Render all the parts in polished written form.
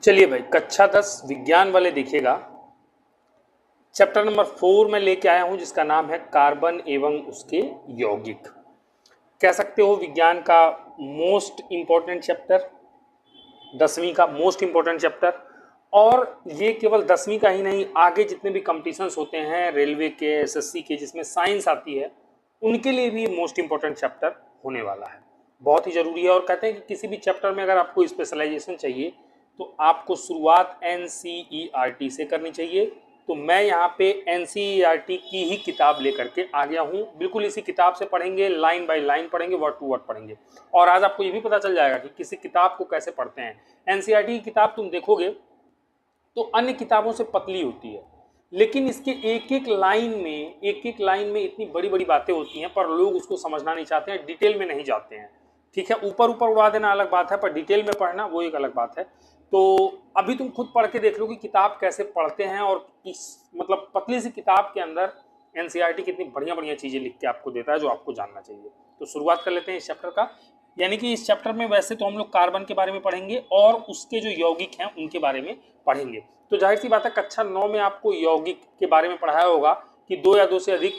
चलिए भाई, कक्षा 10 विज्ञान वाले देखिएगा। चैप्टर नंबर 4 में लेके आया हूं जिसका नाम है कार्बन एवं उसके यौगिक। कह सकते हो विज्ञान का मोस्ट इंपॉर्टेंट चैप्टर, 10वीं का मोस्ट इंपॉर्टेंट चैप्टर। और ये केवल 10वीं का ही नहीं, आगे जितने भी कॉम्पिटिशन्स होते हैं रेलवे के, एसएससी के, जिसमें साइंस आती है, उनके लिए भी मोस्ट इंपॉर्टेंट चैप्टर होने वाला है। बहुत ही जरूरी है। और कहते हैं कि किसी भी चैप्टर में अगर आपको स्पेशलाइजेशन चाहिए तो आपको शुरुआत एनसीईआरटी से करनी चाहिए। तो मैं यहाँ पे एनसीईआरटी की ही किताब लेकर के आ गया हूँ। बिल्कुल इसी किताब से पढ़ेंगे, लाइन बाय लाइन पढ़ेंगे, वर्ड टू वर्ड पढ़ेंगे। और आज आपको ये भी पता चल जाएगा कि किसी किताब को कैसे पढ़ते हैं। एनसीईआरटी की किताब तुम देखोगे तो अन्य किताबों से पतली होती है, लेकिन इसके एक एक लाइन में इतनी बड़ी बड़ी बातें होती हैं, पर लोग उसको समझना नहीं चाहते हैं, डिटेल में नहीं जाते हैं। ठीक है, ऊपर ऊपर उड़ा देना अलग बात है, पर डिटेल में पढ़ना वो एक अलग बात है। तो अभी तुम खुद पढ़ के देख लो कि किताब कैसे पढ़ते हैं, और इस मतलब पतली सी किताब के अंदर एनसीईआरटी कितनी बढ़िया बढ़िया चीजें लिख के आपको देता है जो आपको जानना चाहिए। तो शुरुआत कर लेते हैं इस चैप्टर का। यानी कि इस चैप्टर में वैसे तो हम लोग कार्बन के बारे में पढ़ेंगे और उसके जो यौगिक हैं उनके बारे में पढ़ेंगे। तो जाहिर सी बात है, कक्षा 9 में आपको यौगिक के बारे में पढ़ाया होगा कि दो या दो से अधिक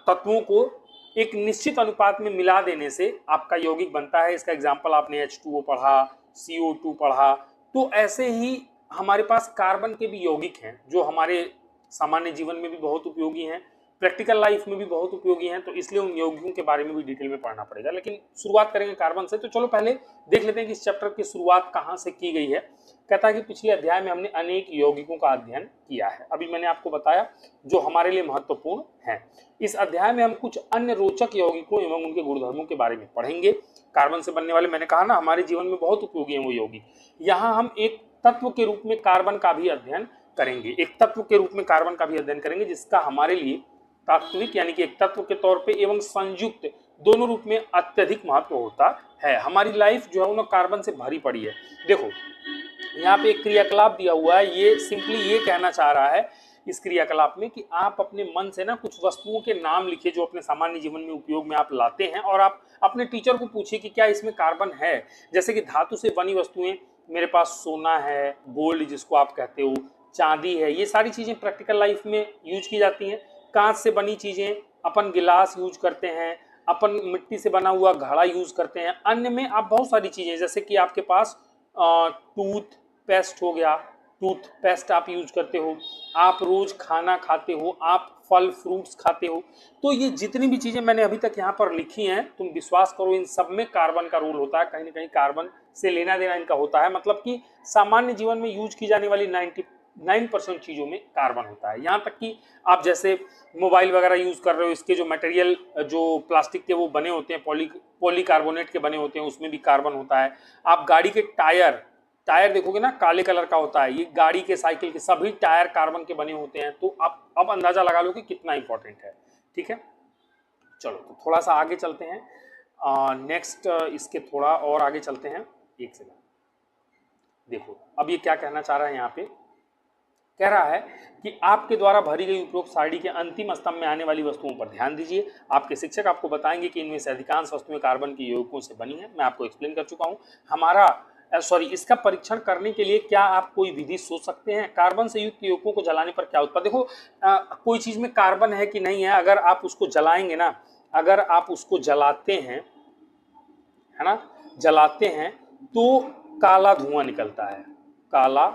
तत्वों को एक निश्चित अनुपात में मिला देने से आपका यौगिक बनता है। इसका एग्जाम्पल आपने H2O पढ़ा, CO2 पढ़ा। तो ऐसे ही हमारे पास कार्बन के भी यौगिक हैं जो हमारे सामान्य जीवन में भी बहुत उपयोगी हैं, प्रैक्टिकल लाइफ में भी बहुत उपयोगी हैं। तो इसलिए उन यौगिकों के बारे में भी डिटेल में पढ़ना पड़ेगा, लेकिन शुरुआत करेंगे कार्बन से। तो चलो पहले देख लेते हैं कि इस चैप्टर की शुरुआत कहाँ से की गई है। कहता है कि पिछले अध्याय में हमने अनेक यौगिकों का अध्ययन किया है। अभी मैंने आपको बताया जो हमारे लिए महत्वपूर्ण है। इस अध्याय में हम कुछ अन्य रोचक यौगिकों एवं उनके गुणधर्मों के बारे में पढ़ेंगे। कार्बन से बनने वाले, मैंने कहा ना, हमारे जीवन में बहुत उपयोगी हैं वो यौगिक। यहाँ हम एक तत्व के रूप में कार्बन का भी अध्ययन करेंगे, एक तत्व के रूप में कार्बन का भी अध्ययन करेंगे, जिसका हमारे लिए तात्विक यानी कि एक तत्व के तौर पे एवं संयुक्त दोनों रूप में अत्यधिक महत्व होता है। हमारी लाइफ जो है वो कार्बन से भरी पड़ी है। देखो यहाँ पे एक क्रियाकलाप दिया हुआ है, ये सिंपली ये कहना चाह रहा है इस क्रियाकलाप में कि आप अपने मन से ना कुछ वस्तुओं के नाम लिखिए जो अपने सामान्य जीवन में उपयोग में आप लाते हैं, और आप अपने टीचर को पूछिए कि क्या इसमें कार्बन है। जैसे कि धातु से बनी वस्तुएं, मेरे पास सोना है, गोल्ड जिसको आप कहते हो, चांदी है, ये सारी चीजें प्रैक्टिकल लाइफ में यूज की जाती हैं। कांच से बनी चीजें, अपन गिलास यूज करते हैं, अपन मिट्टी से बना हुआ घड़ा यूज करते हैं। अन्य में आप बहुत सारी चीजें, जैसे कि आपके पास टूथ पेस्ट हो गया, टूथ पेस्ट आप यूज करते हो, आप रोज खाना खाते हो, आप फल फ्रूट्स खाते हो। तो ये जितनी भी चीजें मैंने अभी तक यहाँ पर लिखी हैं, तुम विश्वास करो इन सब में कार्बन का रोल होता है। कहीं ना कहीं कार्बन से लेना देना इनका होता है। मतलब कि सामान्य जीवन में यूज की जाने वाली 99% चीजों में कार्बन होता है। यहाँ तक कि आप जैसे मोबाइल वगैरह यूज कर रहे हो, इसके जो मटेरियल, जो प्लास्टिक के वो बने होते हैं, पॉलीकार्बोनेट के बने होते हैं, उसमें भी कार्बन होता है। आप गाड़ी के टायर देखोगे ना, काले कलर का होता है। ये गाड़ी के, साइकिल के सभी टायर कार्बन के बने होते हैं। तो आप अब अंदाजा लगा लो कि कितना इंपॉर्टेंट है। ठीक है, चलो तो थोड़ा सा आगे चलते हैं। नेक्स्ट इसके थोड़ा और आगे चलते हैं। एक सेकंड, देखो अब ये क्या कहना चाह रहा है। यहाँ पे कह रहा है कि आपके द्वारा भरी गई उपरोक्त सारणी के अंतिम स्तंभ में आने वाली वस्तुओं पर ध्यान दीजिए। आपके शिक्षक आपको बताएंगे कि इनमें से अधिकांश वस्तुएं कार्बन के यौगिकों से बनी हैं। मैं आपको एक्सप्लेन कर चुका हूं। इसका परीक्षण करने के लिए क्या आप कोई विधि सोच सकते हैं? कार्बन से युक्त यौगिकों को जलाने पर क्या उत्पाद, देखो कोई चीज में कार्बन है कि नहीं है, अगर आप उसको जलाएंगे ना, अगर आप उसको जलाते हैं, है ना, जलाते हैं तो काला धुआं निकलता है, काला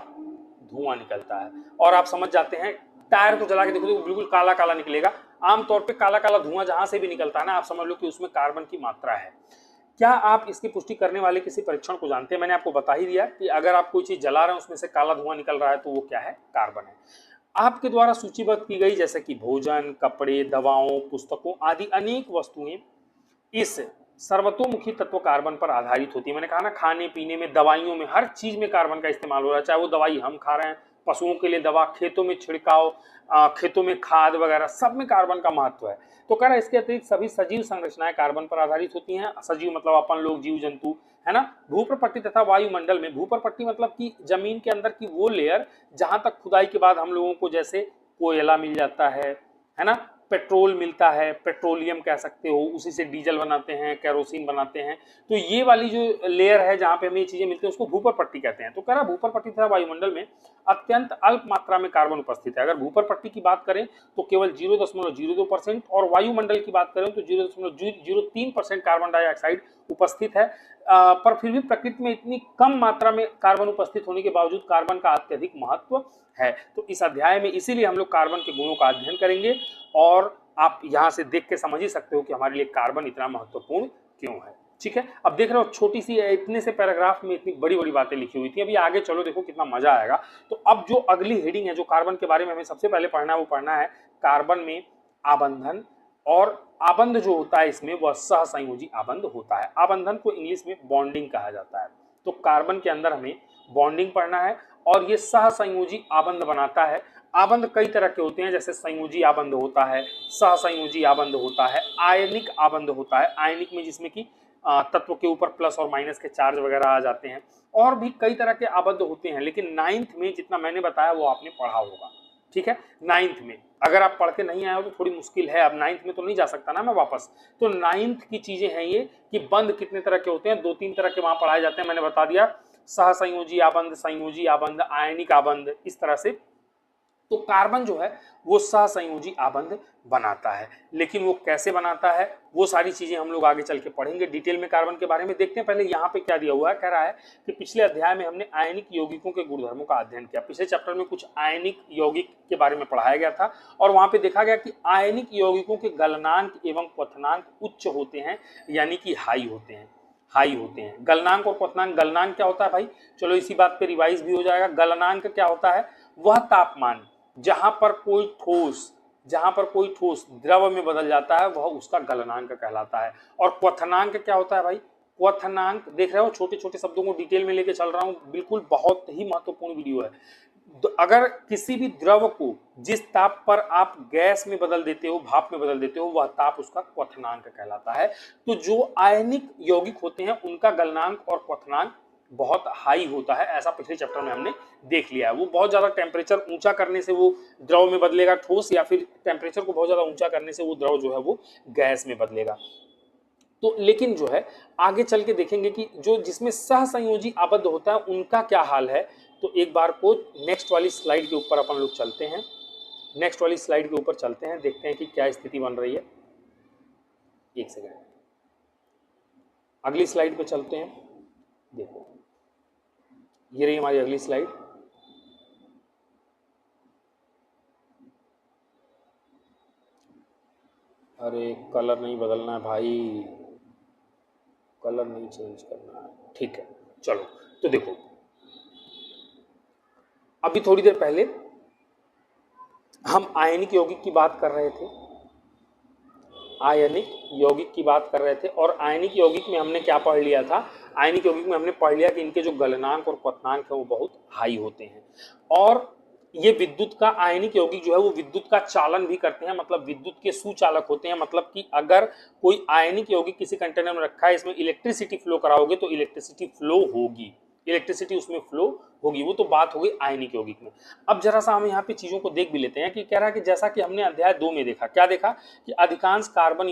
धुआं निकलता है। और आप समझ जाते हैं, टायर को जला के देखो तो बिल्कुल काला काला निकलेगा। आमतौर पे काला काला धुआं जहां से भी निकलता है ना, आप समझ लो कि उसमें कार्बन की मात्रा है। क्या आप इसकी पुष्टि करने वाले किसी परीक्षण को जानते हैं? मैंने आपको बता ही दिया कि अगर आप कोई चीज जला रहे हैं उसमें से काला धुआं निकल रहा है तो वो क्या है? कार्बन है। आपके द्वारा सूचीबद्ध की गई जैसे कि भोजन, कपड़े, दवाओं, पुस्तकों आदि अनेक वस्तुएं इस सर्वतोमुखी तत्व कार्बन पर आधारित होती है। मैंने कहा ना, खाने पीने में, दवाइयों में, हर चीज में कार्बन का इस्तेमाल हो रहा है। चाहे वो दवाई हम खा रहे हैं, पशुओं के लिए दवा, खेतों में छिड़काव, खेतों में खाद वगैरह, सब में कार्बन का महत्व है। तो कह रहा है इसके अतिरिक्त सभी सजीव संरचनाएं कार्बन पर आधारित होती हैं। सजीव मतलब अपन लोग, जीव जंतु, है ना। भूप्रपट्टी तथा वायुमंडल में, भूप्रपट्टी मतलब कि जमीन के अंदर की वो लेयर जहां तक खुदाई के बाद हम लोगों को जैसे कोयला मिल जाता है ना, पेट्रोल मिलता है, पेट्रोलियम कह सकते हो, उसी से डीजल बनाते हैं, केरोसिन बनाते हैं। तो ये वाली जो लेयर है जहाँ पे हमें ये चीजें मिलती हैं उसको भूपर पट्टी कहते हैं। तो कह रहा भूपर पट्टी तथा वायुमंडल में अत्यंत अल्प मात्रा में कार्बन उपस्थित है। अगर भूपर पट्टी की बात करें तो केवल 0.02% और वायुमंडल की बात करें तो 0.03% कार्बन डाइऑक्साइड उपस्थित है। पर फिर भी प्रकृति में इतनी कम मात्रा में कार्बन उपस्थित होने के बावजूद कार्बन का अत्यधिक महत्व है। तो इस अध्याय में इसीलिए हम लोग कार्बन के गुणों का अध्ययन करेंगे और आप यहां से देख के समझ ही सकते हो कि हमारे लिए कार्बन इतना महत्वपूर्ण क्यों है। ठीक है, अब देख रहे हो छोटी सी इतने से पैराग्राफ में इतनी बड़ी बड़ी बातें लिखी हुई थी। अभी आगे चलो, देखो कितना मजा आएगा। तो अब जो अगली हेडिंग है जो कार्बन के बारे में हमें सबसे पहले पढ़ना है वो पढ़ना है कार्बन में आबंधन। और आबंध जो होता है इसमें वह सहसंयोजी आबंध होता है। आबंधन को इंग्लिश में बॉन्डिंग कहा जाता है। तो कार्बन के अंदर हमें बॉन्डिंग पढ़ना है और ये सहसंयोजी आबंध बनाता है। आबंध कई तरह के होते हैं, जैसे संयोजी आबंध होता है, सहसंयोजी आबंध होता है, आयनिक आबंध होता है। आयनिक में जिसमें कि तत्व के ऊपर प्लस और माइनस के चार्ज वगैरह आ जाते हैं। और भी कई तरह के आबंध होते हैं, लेकिन 9th में जितना मैंने बताया वो आपने पढ़ा होगा। ठीक है, 9th में अगर आप पढ़ के नहीं आए हो तो थोड़ी मुश्किल है। अब 9th में तो नहीं जा सकता ना मैं वापस। तो 9th की चीजें हैं ये कि बंध कितने तरह के होते हैं, 2-3 तरह के वहां पढ़ाए जाते हैं। मैंने बता दिया, सहसंयोजी आबंध, संयोजी आबंध, आयनिक आबंध, इस तरह से। तो कार्बन जो है वो सहसंयोजी आबंध बनाता है, लेकिन वो कैसे बनाता है वो सारी चीजें हम लोग आगे चल के पढ़ेंगे डिटेल में। कार्बन के बारे में देखते हैं। पहले यहाँ पे क्या दिया हुआ है, कह रहा है कि पिछले अध्याय में हमने आयनिक यौगिकों के गुणधर्मों का अध्ययन किया। पिछले चैप्टर में कुछ आयनिक यौगिक के बारे में पढ़ाया गया था और वहां पे देखा गया कि आयनिक यौगिकों के गलनांक एवं क्वथनांक उच्च होते हैं, यानी कि हाई होते हैं। गलनांक और क्वथनांक, गलनांक क्या होता है भाई, चलो इसी बात पे रिवाइज भी हो जाएगा। गलनांक क्या होता है, वह तापमान जहां पर कोई ठोस द्रव में बदल जाता है वह उसका गलनांक कहलाता है। और क्वथनांक क्या होता है भाई, क्वथनांक देख रहे हो, छोटे छोटे शब्दों को डिटेल में लेके चल रहा हूं, बिल्कुल बहुत ही महत्वपूर्ण वीडियो है। अगर किसी भी द्रव को जिस ताप पर आप गैस में बदल देते हो, भाप में बदल देते हो, वह ताप उसका क्वथनांक कहलाता है। तो जो आयनिक यौगिक होते हैं उनका गलनांक और क्वथनांक बहुत हाई होता है, ऐसा पिछले चैप्टर में हमने देख लिया है। वो बहुत ज्यादा टेम्परेचर ऊंचा करने से वो द्रव में बदलेगा ठोस, या फिर टेम्परेचर को बहुत ज्यादा ऊंचा करने से वो द्रव जो है वो गैस में बदलेगा। तो लेकिन जो है आगे चल के देखेंगे कि जो जिसमें सहसंयोजी आबद्ध होता है उनका क्या हाल है। तो एक बार को नेक्स्ट वाली स्लाइड के ऊपर अपन लोग चलते हैं। नेक्स्ट वाली स्लाइड के ऊपर चलते हैं, देखते हैं कि क्या स्थिति बन रही है। एक सेकेंड, अगली स्लाइड पे चलते हैं। देखो ये रही हमारी अगली स्लाइड। अरे कलर नहीं बदलना है भाई, कलर नहीं चेंज करना है। ठीक है चलो, तो देखो अभी थोड़ी देर पहले हम आयनिक यौगिक की बात कर रहे थे, आयनिक यौगिक की बात कर रहे थे। और आयनिक यौगिक में हमने क्या पढ़ लिया था, आयनिक यौगिक में हमने पढ़ लिया कि इनके जो गलनांक और क्वथनांक है वो बहुत हाई होते हैं। और ये विद्युत का, आयनिक यौगिक जो है वो विद्युत का चालन भी करते हैं, मतलब विद्युत के सुचालक होते हैं। मतलब कि अगर कोई आयनिक यौगिक किसी कंटेनर में रखा है, इसमें इलेक्ट्रिसिटी फ्लो कराओगे तो इलेक्ट्रिसिटी फ्लो होगी, इलेक्ट्रिसिटी उसमें फ्लो होगी। वो तो बात हो गई आयनिक यौगिक में। अब जरा सा हम यहाँ पे चीजों को देख भी लेते हैं कि कह रहा है कि जैसा कि हमने अध्याय 2 में देखा, क्या देखा कि अधिकांश कार्बन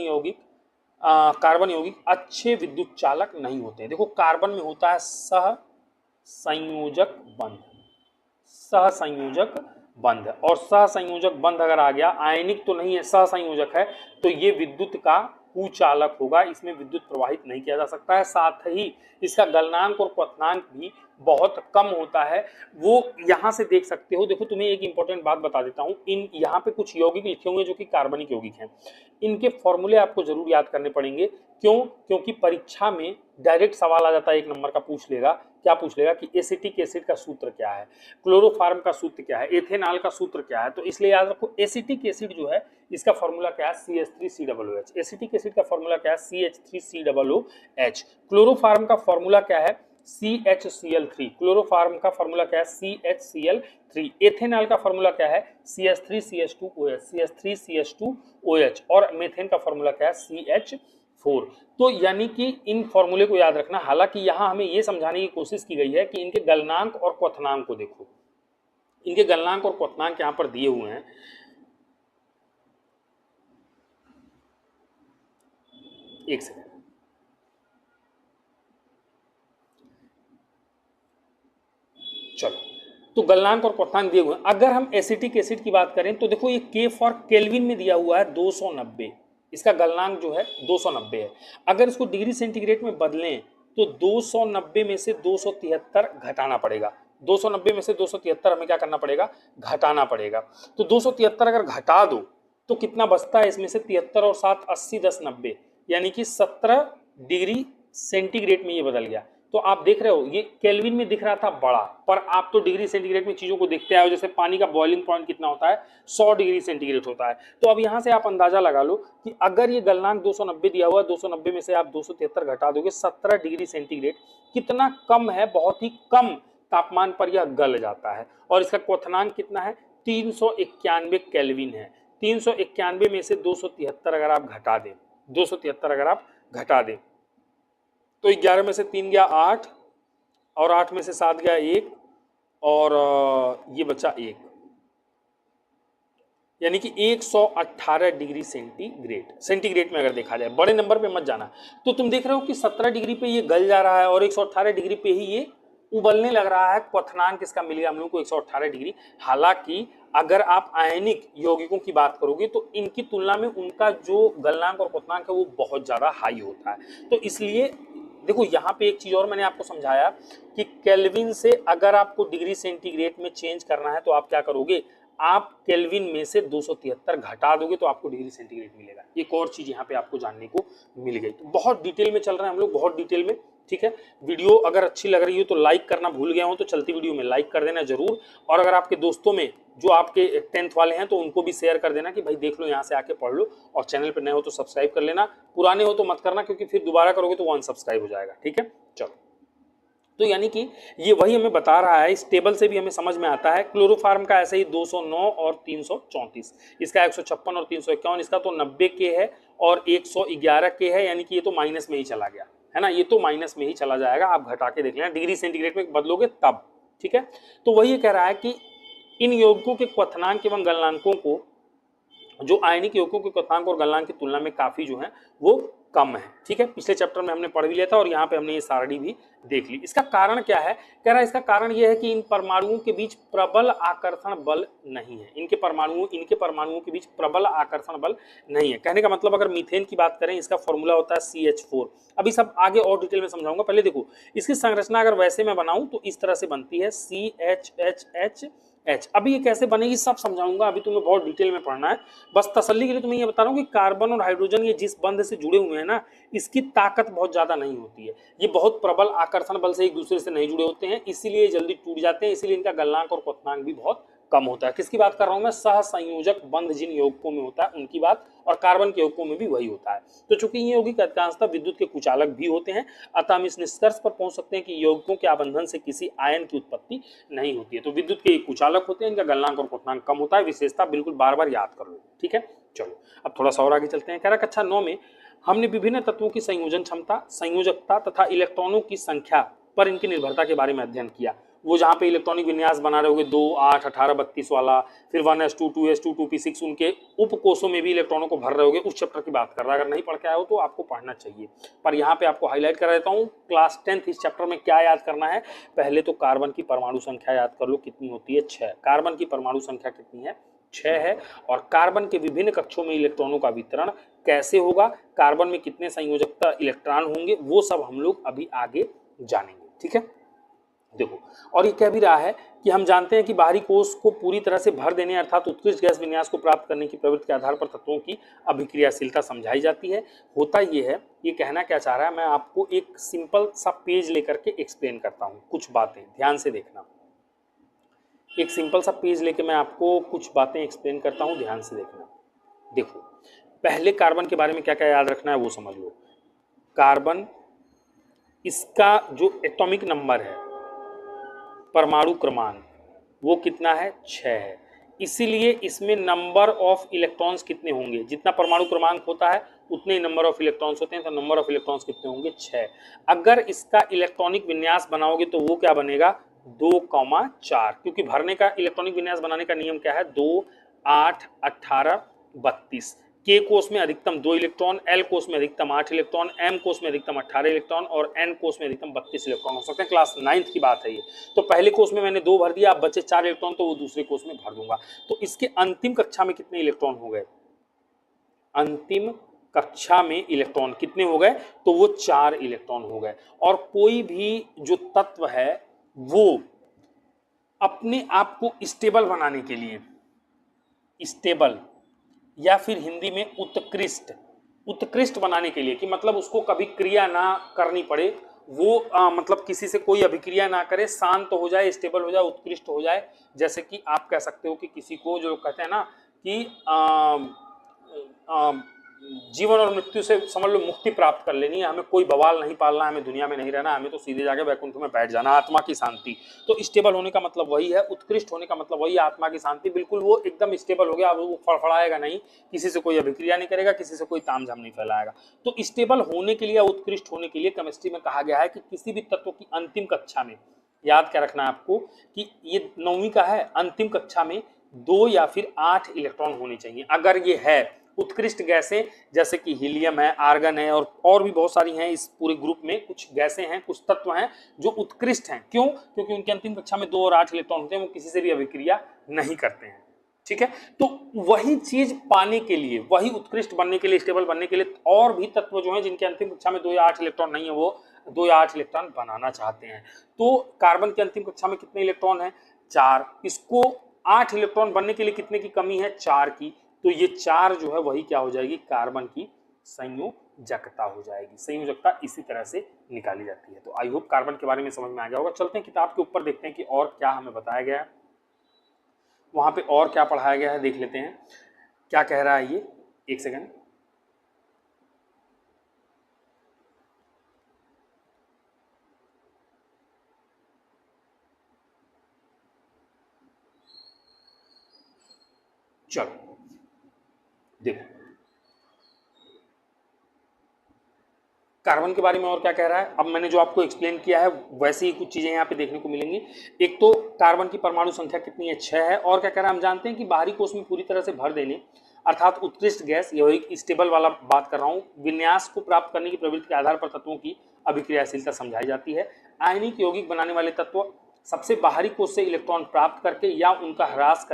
यौगिक अच्छे विद्युत चालक नहीं होते हैं। देखो कार्बन में होता है सहसंयोजक बंध, और सहसंयोजक बंध अगर आ गया, आयनिक तो नहीं है सहसंयोजक है, तो ये विद्युत का कुचालक होगा, इसमें विद्युत प्रवाहित नहीं किया जा सकता है। साथ ही इसका गलनांक और क्वथनांक भी बहुत कम होता है। वो यहां से देख सकते हो। देखो तुम्हें एक इंपॉर्टेंट बात बता देता हूं, इन यहाँ पे कुछ यौगिक लिखे हुए जो कि कार्बनिक यौगिक हैं, इनके फॉर्मूले आपको जरूर याद करने पड़ेंगे। क्यों? क्योंकि परीक्षा में डायरेक्ट सवाल आ जाता है, एक नंबर का पूछ लेगा। क्या पूछ लेगा कि एसिटिक एसिड का सूत्र क्या है, क्लोरोफार्म का सूत्र क्या है, एथेनॉल का सूत्र क्या है। तो इसलिए याद रखो एसिटिक एसिड जो है इसका फॉर्मूला क्या है, CH3COOH। एसिटिक एसिड का फॉर्मूला क्या है, CH3COOH। क्लोरोफार्म का फॉर्मूला क्या है, CHCl3। क्लोरोफार्म का फॉर्मूला क्या है, CHCl3। एथेनॉल का फॉर्मूला क्या है, CH3CH2OH। और मेथेन का फॉर्मूला क्या है, CH4। तो यानी कि इन फॉर्मूले को याद रखना। हालांकि यहां हमें यह समझाने की कोशिश की गई है कि इनके गलनांक और क्वथनांक को देखो, इनके गलनांक और क्वथनांक यहां पर दिए हुए हैं। एक सेकंड। चलो, तो गलनांक और क्वथनांक दिए हुए हैं। अगर हम एसिटिक एसिड की बात करें तो देखो ये के फॉर केल्विन में दिया हुआ है 290, इसका गलनांक जो है 290 है। अगर इसको डिग्री सेंटीग्रेड में बदलें तो 290 में से 273 घटाना पड़ेगा। 290 में से 273 हमें क्या करना पड़ेगा, घटाना पड़ेगा। तो 273 अगर घटा दो तो कितना बचता है, इसमें से 73 और 7 80 10 90, यानी कि 17 डिग्री सेंटीग्रेड में ये बदल गया। तो आप देख रहे हो ये केल्विन में दिख रहा था बड़ा, पर आप तो डिग्री सेंटीग्रेड में चीजों को देखते आए हो। जैसे पानी का बॉइलिंग पॉइंट कितना होता है, 100 डिग्री सेंटीग्रेड होता है। तो अब यहां से आप अंदाजा लगा लो कि अगर ये गलनांक 290 दिया हुआ है, 290 में से आप 273 घटा दोगे, 17 डिग्री सेंटीग्रेड कितना कम है, बहुत ही कम तापमान पर यह गल जाता है। और इसका क्वथनांक कितना है, 391 केल्विन है। 391 में से 273 अगर आप घटा दें, 273 अगर आप घटा दें तो 11 में से 3 गया 8, और 8 में से 7 गया 1, और ये बचा 1, यानी कि 118 डिग्री सेंटीग्रेड में अगर देखा जाए, बड़े नंबर पे मत जाना। तो तुम देख रहे हो कि 17 डिग्री पे ये गल जा रहा है और 118 डिग्री पे ही ये उबलने लग रहा है। क्वथनांक इसका मिलेगा हम लोग को 118 डिग्री। हालांकि अगर आप आयनिक यौगिकों की बात करोगे तो इनकी तुलना में उनका जो गलनांक और क्वथनांक है वो बहुत ज्यादा हाई होता है। तो इसलिए देखो यहाँ पे एक चीज और मैंने आपको समझाया कि केल्विन से अगर आपको डिग्री सेंटीग्रेड में चेंज करना है तो आप क्या करोगे, आप केल्विन में से 273 घटा दोगे तो आपको डिग्री सेंटीग्रेड मिलेगा। एक और चीज यहाँ पे आपको जानने को मिल गई। तो बहुत डिटेल में चल रहे हैं हम लोग, बहुत डिटेल में, ठीक है। वीडियो अगर अच्छी लग रही हो तो लाइक करना भूल गया हो तो चलती वीडियो में लाइक कर देना जरूर। और अगर आपके दोस्तों में जो आपके 10th वाले हैं तो उनको भी शेयर कर देना कि भाई देख लो, यहाँ से आके पढ़ लो। और चैनल पर नए हो तो सब्सक्राइब कर लेना, पुराने हो तो मत करना क्योंकि फिर दोबारा करोगे तो वो अनसब्सक्राइब हो जाएगा, ठीक है। चलो, तो यानी कि ये वही हमें बता रहा है, इस टेबल से भी हमें समझ में आता है। क्लोरोफार्म का ऐसे ही 209 और 334, इसका 156 और 351, इसका तो 90 के है और 111 के है, यानी कि ये तो माइनस में ही चला गया है ना, ये तो माइनस में ही चला जाएगा। आप घटा के देख लेना, डिग्री सेंटीग्रेड में बदलोगे तब, ठीक है। तो वही कह रहा है कि इन यौगिकों के क्वथनांक एवं गलनांकों को, जो आयनिक यौगिकों के क्वथनांक और गलनांक की तुलना में काफी जो है वो कम है, ठीक है। पिछले चैप्टर में हमने पढ़ भी लिया था और यहाँ पे हमने ये सारणी भी देख ली। इसका कारण क्या है, कह रहा है इसका कारण ये है कि इन परमाणुओं के बीच प्रबल आकर्षण बल नहीं है। इनके परमाणुओं के बीच प्रबल आकर्षण बल नहीं है। कहने का मतलब अगर मीथेन की बात करें, इसका फॉर्मूला होता है CH4। अभी सब आगे और डिटेल में समझाऊंगा, पहले देखो इसकी संरचना अगर वैसे मैं बनाऊं तो इस तरह से बनती है CHHH। अभी ये कैसे बनेगी सब समझाऊंगा, अभी तुम्हें बहुत डिटेल में पढ़ना है। बस तसल्ली के लिए तुम्हें ये बता रहा हूँ कि कार्बन और हाइड्रोजन ये जिस बंध से जुड़े हुए हैं ना, इसकी ताकत बहुत ज्यादा नहीं होती है। ये बहुत प्रबल आकर्षण बल से एक दूसरे से नहीं जुड़े होते हैं, इसीलिए जल्दी टूट जाते हैं, इसीलिए इनका गलनांक और क्वथनांक भी बहुत कम होता है। किसकी बात कर रहा हूं मैं, सहसंयोजक बंध जिन यौगिकों में होता है उनकी बात, और कार्बन के यौगिकों में भी वही होता है। तो चूंकि ये यौगिक अधिकांशतः विद्युत के कुचालक भी होते हैं, अतः हम इस निष्कर्ष पर पहुंच सकते हैं कि यौगिकों के आबंधन से किसी आयन की उत्पत्ति नहीं होती है। तो विद्युत के कुचालक होते हैं, इनका गलनांक और क्वथनांक कम होता है। विशेषता बिल्कुल बार बार याद कर लो, ठीक है। चलो अब थोड़ा सा और आगे चलते हैं। कह रहा कक्षा 9 में हमने विभिन्न तत्वों की संयोजन क्षमता, संयोजकता तथा इलेक्ट्रॉनों की संख्या पर इनकी निर्भरता के बारे में अध्ययन किया। वो जहाँ पे इलेक्ट्रॉनिक विन्यास बना रहे होगे 2, 8, 18, 32 वाला, फिर 1s2, 2s2, 2p6, उनके उपकोषों में भी इलेक्ट्रॉनों को भर रहे होगे, उस चैप्टर की बात कर रहा है। अगर नहीं पढ़ के आए हो तो आपको पढ़ना चाहिए, पर यहाँ पे आपको हाईलाइट करा देता हूँ। क्लास 10th इस चैप्टर में क्या याद करना है, पहले तो कार्बन की परमाणु संख्या याद कर लो, कितनी होती है, 6। कार्बन की परमाणु संख्या कितनी है, 6 है। और कार्बन के विभिन्न कक्षों में इलेक्ट्रॉनों का वितरण कैसे होगा, कार्बन में कितने संयोजकता इलेक्ट्रॉन होंगे, वो सब हम लोग अभी आगे जानेंगे, ठीक है। देखो, और ये कह भी रहा है कि हम जानते हैं कि बाहरी कोश को पूरी तरह से भर देने अर्थात उत्कृष्ट गैस विन्यास को प्राप्त करने की प्रवृत्ति के आधार पर तत्वों की अभिक्रियाशीलता समझाई जाती है। होता ये है, ये कहना क्या चाह रहा है, मैं आपको एक सिंपल सा पेज लेकर के एक्सप्लेन करता हूँ, कुछ बातें ध्यान से देखना। एक सिंपल सा पेज लेके मैं आपको कुछ बातें एक्सप्लेन करता हूँ, ध्यान से देखना। देखो, पहले कार्बन के बारे में क्या क्या याद रखना है वो समझ लो। कार्बन, इसका जो एटॉमिक नंबर है, परमाणु क्रमांक, वो कितना है, 6 है। इसीलिए इसमें नंबर ऑफ इलेक्ट्रॉन्स कितने होंगे, जितना परमाणु क्रमांक होता है उतने ही नंबर ऑफ इलेक्ट्रॉन्स होते हैं, तो नंबर ऑफ इलेक्ट्रॉन्स कितने होंगे, 6। अगर इसका इलेक्ट्रॉनिक विन्यास बनाओगे तो वो क्या बनेगा, 2,4, क्योंकि भरने का इलेक्ट्रॉनिक विन्यास बनाने का नियम क्या है, 2, 8, 18, 32। K कोष में अधिकतम 2 इलेक्ट्रॉन, L कोष में अधिकतम 8 इलेक्ट्रॉन, M कोष में अधिकतम 18 इलेक्ट्रॉन और N कोष में अधिकतम 32 इलेक्ट्रॉन हो सकते हैं। क्लास 9th की बात है ये। तो पहले कोष में मैंने 2 भर दिया, अब बचे 4 इलेक्ट्रॉन, तो वो दूसरे कोष में भर दूंगा। तो इसके अंतिम कक्षा में कितने इलेक्ट्रॉन हो गए? अंतिम कक्षा में इलेक्ट्रॉन कितने हो गए? तो वो 4 इलेक्ट्रॉन हो गए। और कोई भी जो तत्व है वो अपने आप को स्टेबल बनाने के लिए, स्टेबल या फिर हिंदी में उत्कृष्ट, उत्कृष्ट बनाने के लिए, कि मतलब उसको कभी क्रिया ना करनी पड़े, वो मतलब किसी से कोई अभिक्रिया ना करे, शांत हो जाए, स्टेबल हो जाए, उत्कृष्ट हो जाए। जैसे कि आप कह सकते हो कि किसी को जो कहते हैं ना कि जीवन और मृत्यु से समझ लो मुक्ति प्राप्त कर लेनी है, हमें कोई बवाल नहीं पालना, हमें दुनिया में नहीं रहना, हमें तो सीधे जाके वैकुंठ में बैठ जाना, आत्मा की शांति। तो स्टेबल होने का मतलब वही है, उत्कृष्ट होने का मतलब वही है, आत्मा की शांति। बिल्कुल वो एकदम स्टेबल हो गया, वो फड़फड़ाएगा नहीं, किसी से कोई अभिक्रिया नहीं करेगा, किसी से कोई तामझाम नहीं फैलाएगा। तो स्टेबल होने के लिए, उत्कृष्ट होने के लिए केमिस्ट्री में कहा गया है कि किसी भी तत्व की अंतिम कक्षा में, याद क्या रखना है आपको कि ये 9वीं का है, अंतिम कक्षा में 2 या फिर 8 इलेक्ट्रॉन होने चाहिए। अगर ये है उत्कृष्ट गैसें जैसे कि हीलियम है, आर्गन है और भी बहुत सारी हैं, इस पूरे ग्रुप में कुछ गैसें हैं, कुछ तत्व हैं जो उत्कृष्ट हैं। क्यों? क्योंकि उनकी अंतिम कक्षा में 2 और 8 इलेक्ट्रॉन होते हैं, वो किसी से भी अभिक्रिया नहीं करते हैं। ठीक है, तो वही चीज पाने के लिए, वही उत्कृष्ट बनने के लिए, स्टेबल बनने के लिए और भी तत्व जो हैं जिनके अंतिम कक्षा में 2 या 8 इलेक्ट्रॉन नहीं है, वो 2 या 8 इलेक्ट्रॉन बनाना चाहते हैं। तो कार्बन की अंतिम कक्षा में कितने इलेक्ट्रॉन है? 4। इसको 8 इलेक्ट्रॉन बनने के लिए कितने की कमी है? 4 की। तो ये 4 जो है वही क्या हो जाएगी? कार्बन की संयोजकता हो जाएगी। संयोजकता इसी तरह से निकाली जाती है। तो आई होप कार्बन के बारे में समझ में आ गया होगा। चलते हैं किताब के ऊपर, देखते हैं कि और क्या हमें बताया गया है, वहां पे और क्या पढ़ाया गया है, देख लेते हैं क्या कह रहा है ये। एक सेकंड, चलो देखो कार्बन के बारे में और क्या कह रहा है। अब मैंने जो आपको एक्सप्लेन किया है वैसे ही कुछ चीजें यहाँ पे देखने को मिलेंगी। एक तो कार्बन की परमाणु संख्या कितनी है? 6 है। और क्या कह रहा है, हम जानते हैं कि बाहरी कोश में पूरी तरह से भर देने अर्थात उत्कृष्ट गैस, यही स्टेबल वाला बात कर रहा हूँ, विन्यास को प्राप्त करने की प्रवृत्ति के आधार पर तत्वों की अभिक्रियाशीलता समझाई जाती है। आयनिक यौगिक बनाने वाले तत्व सबसे बाहरी कोश से इलेक्ट्रॉन प्राप्त करके या उनका ह्रास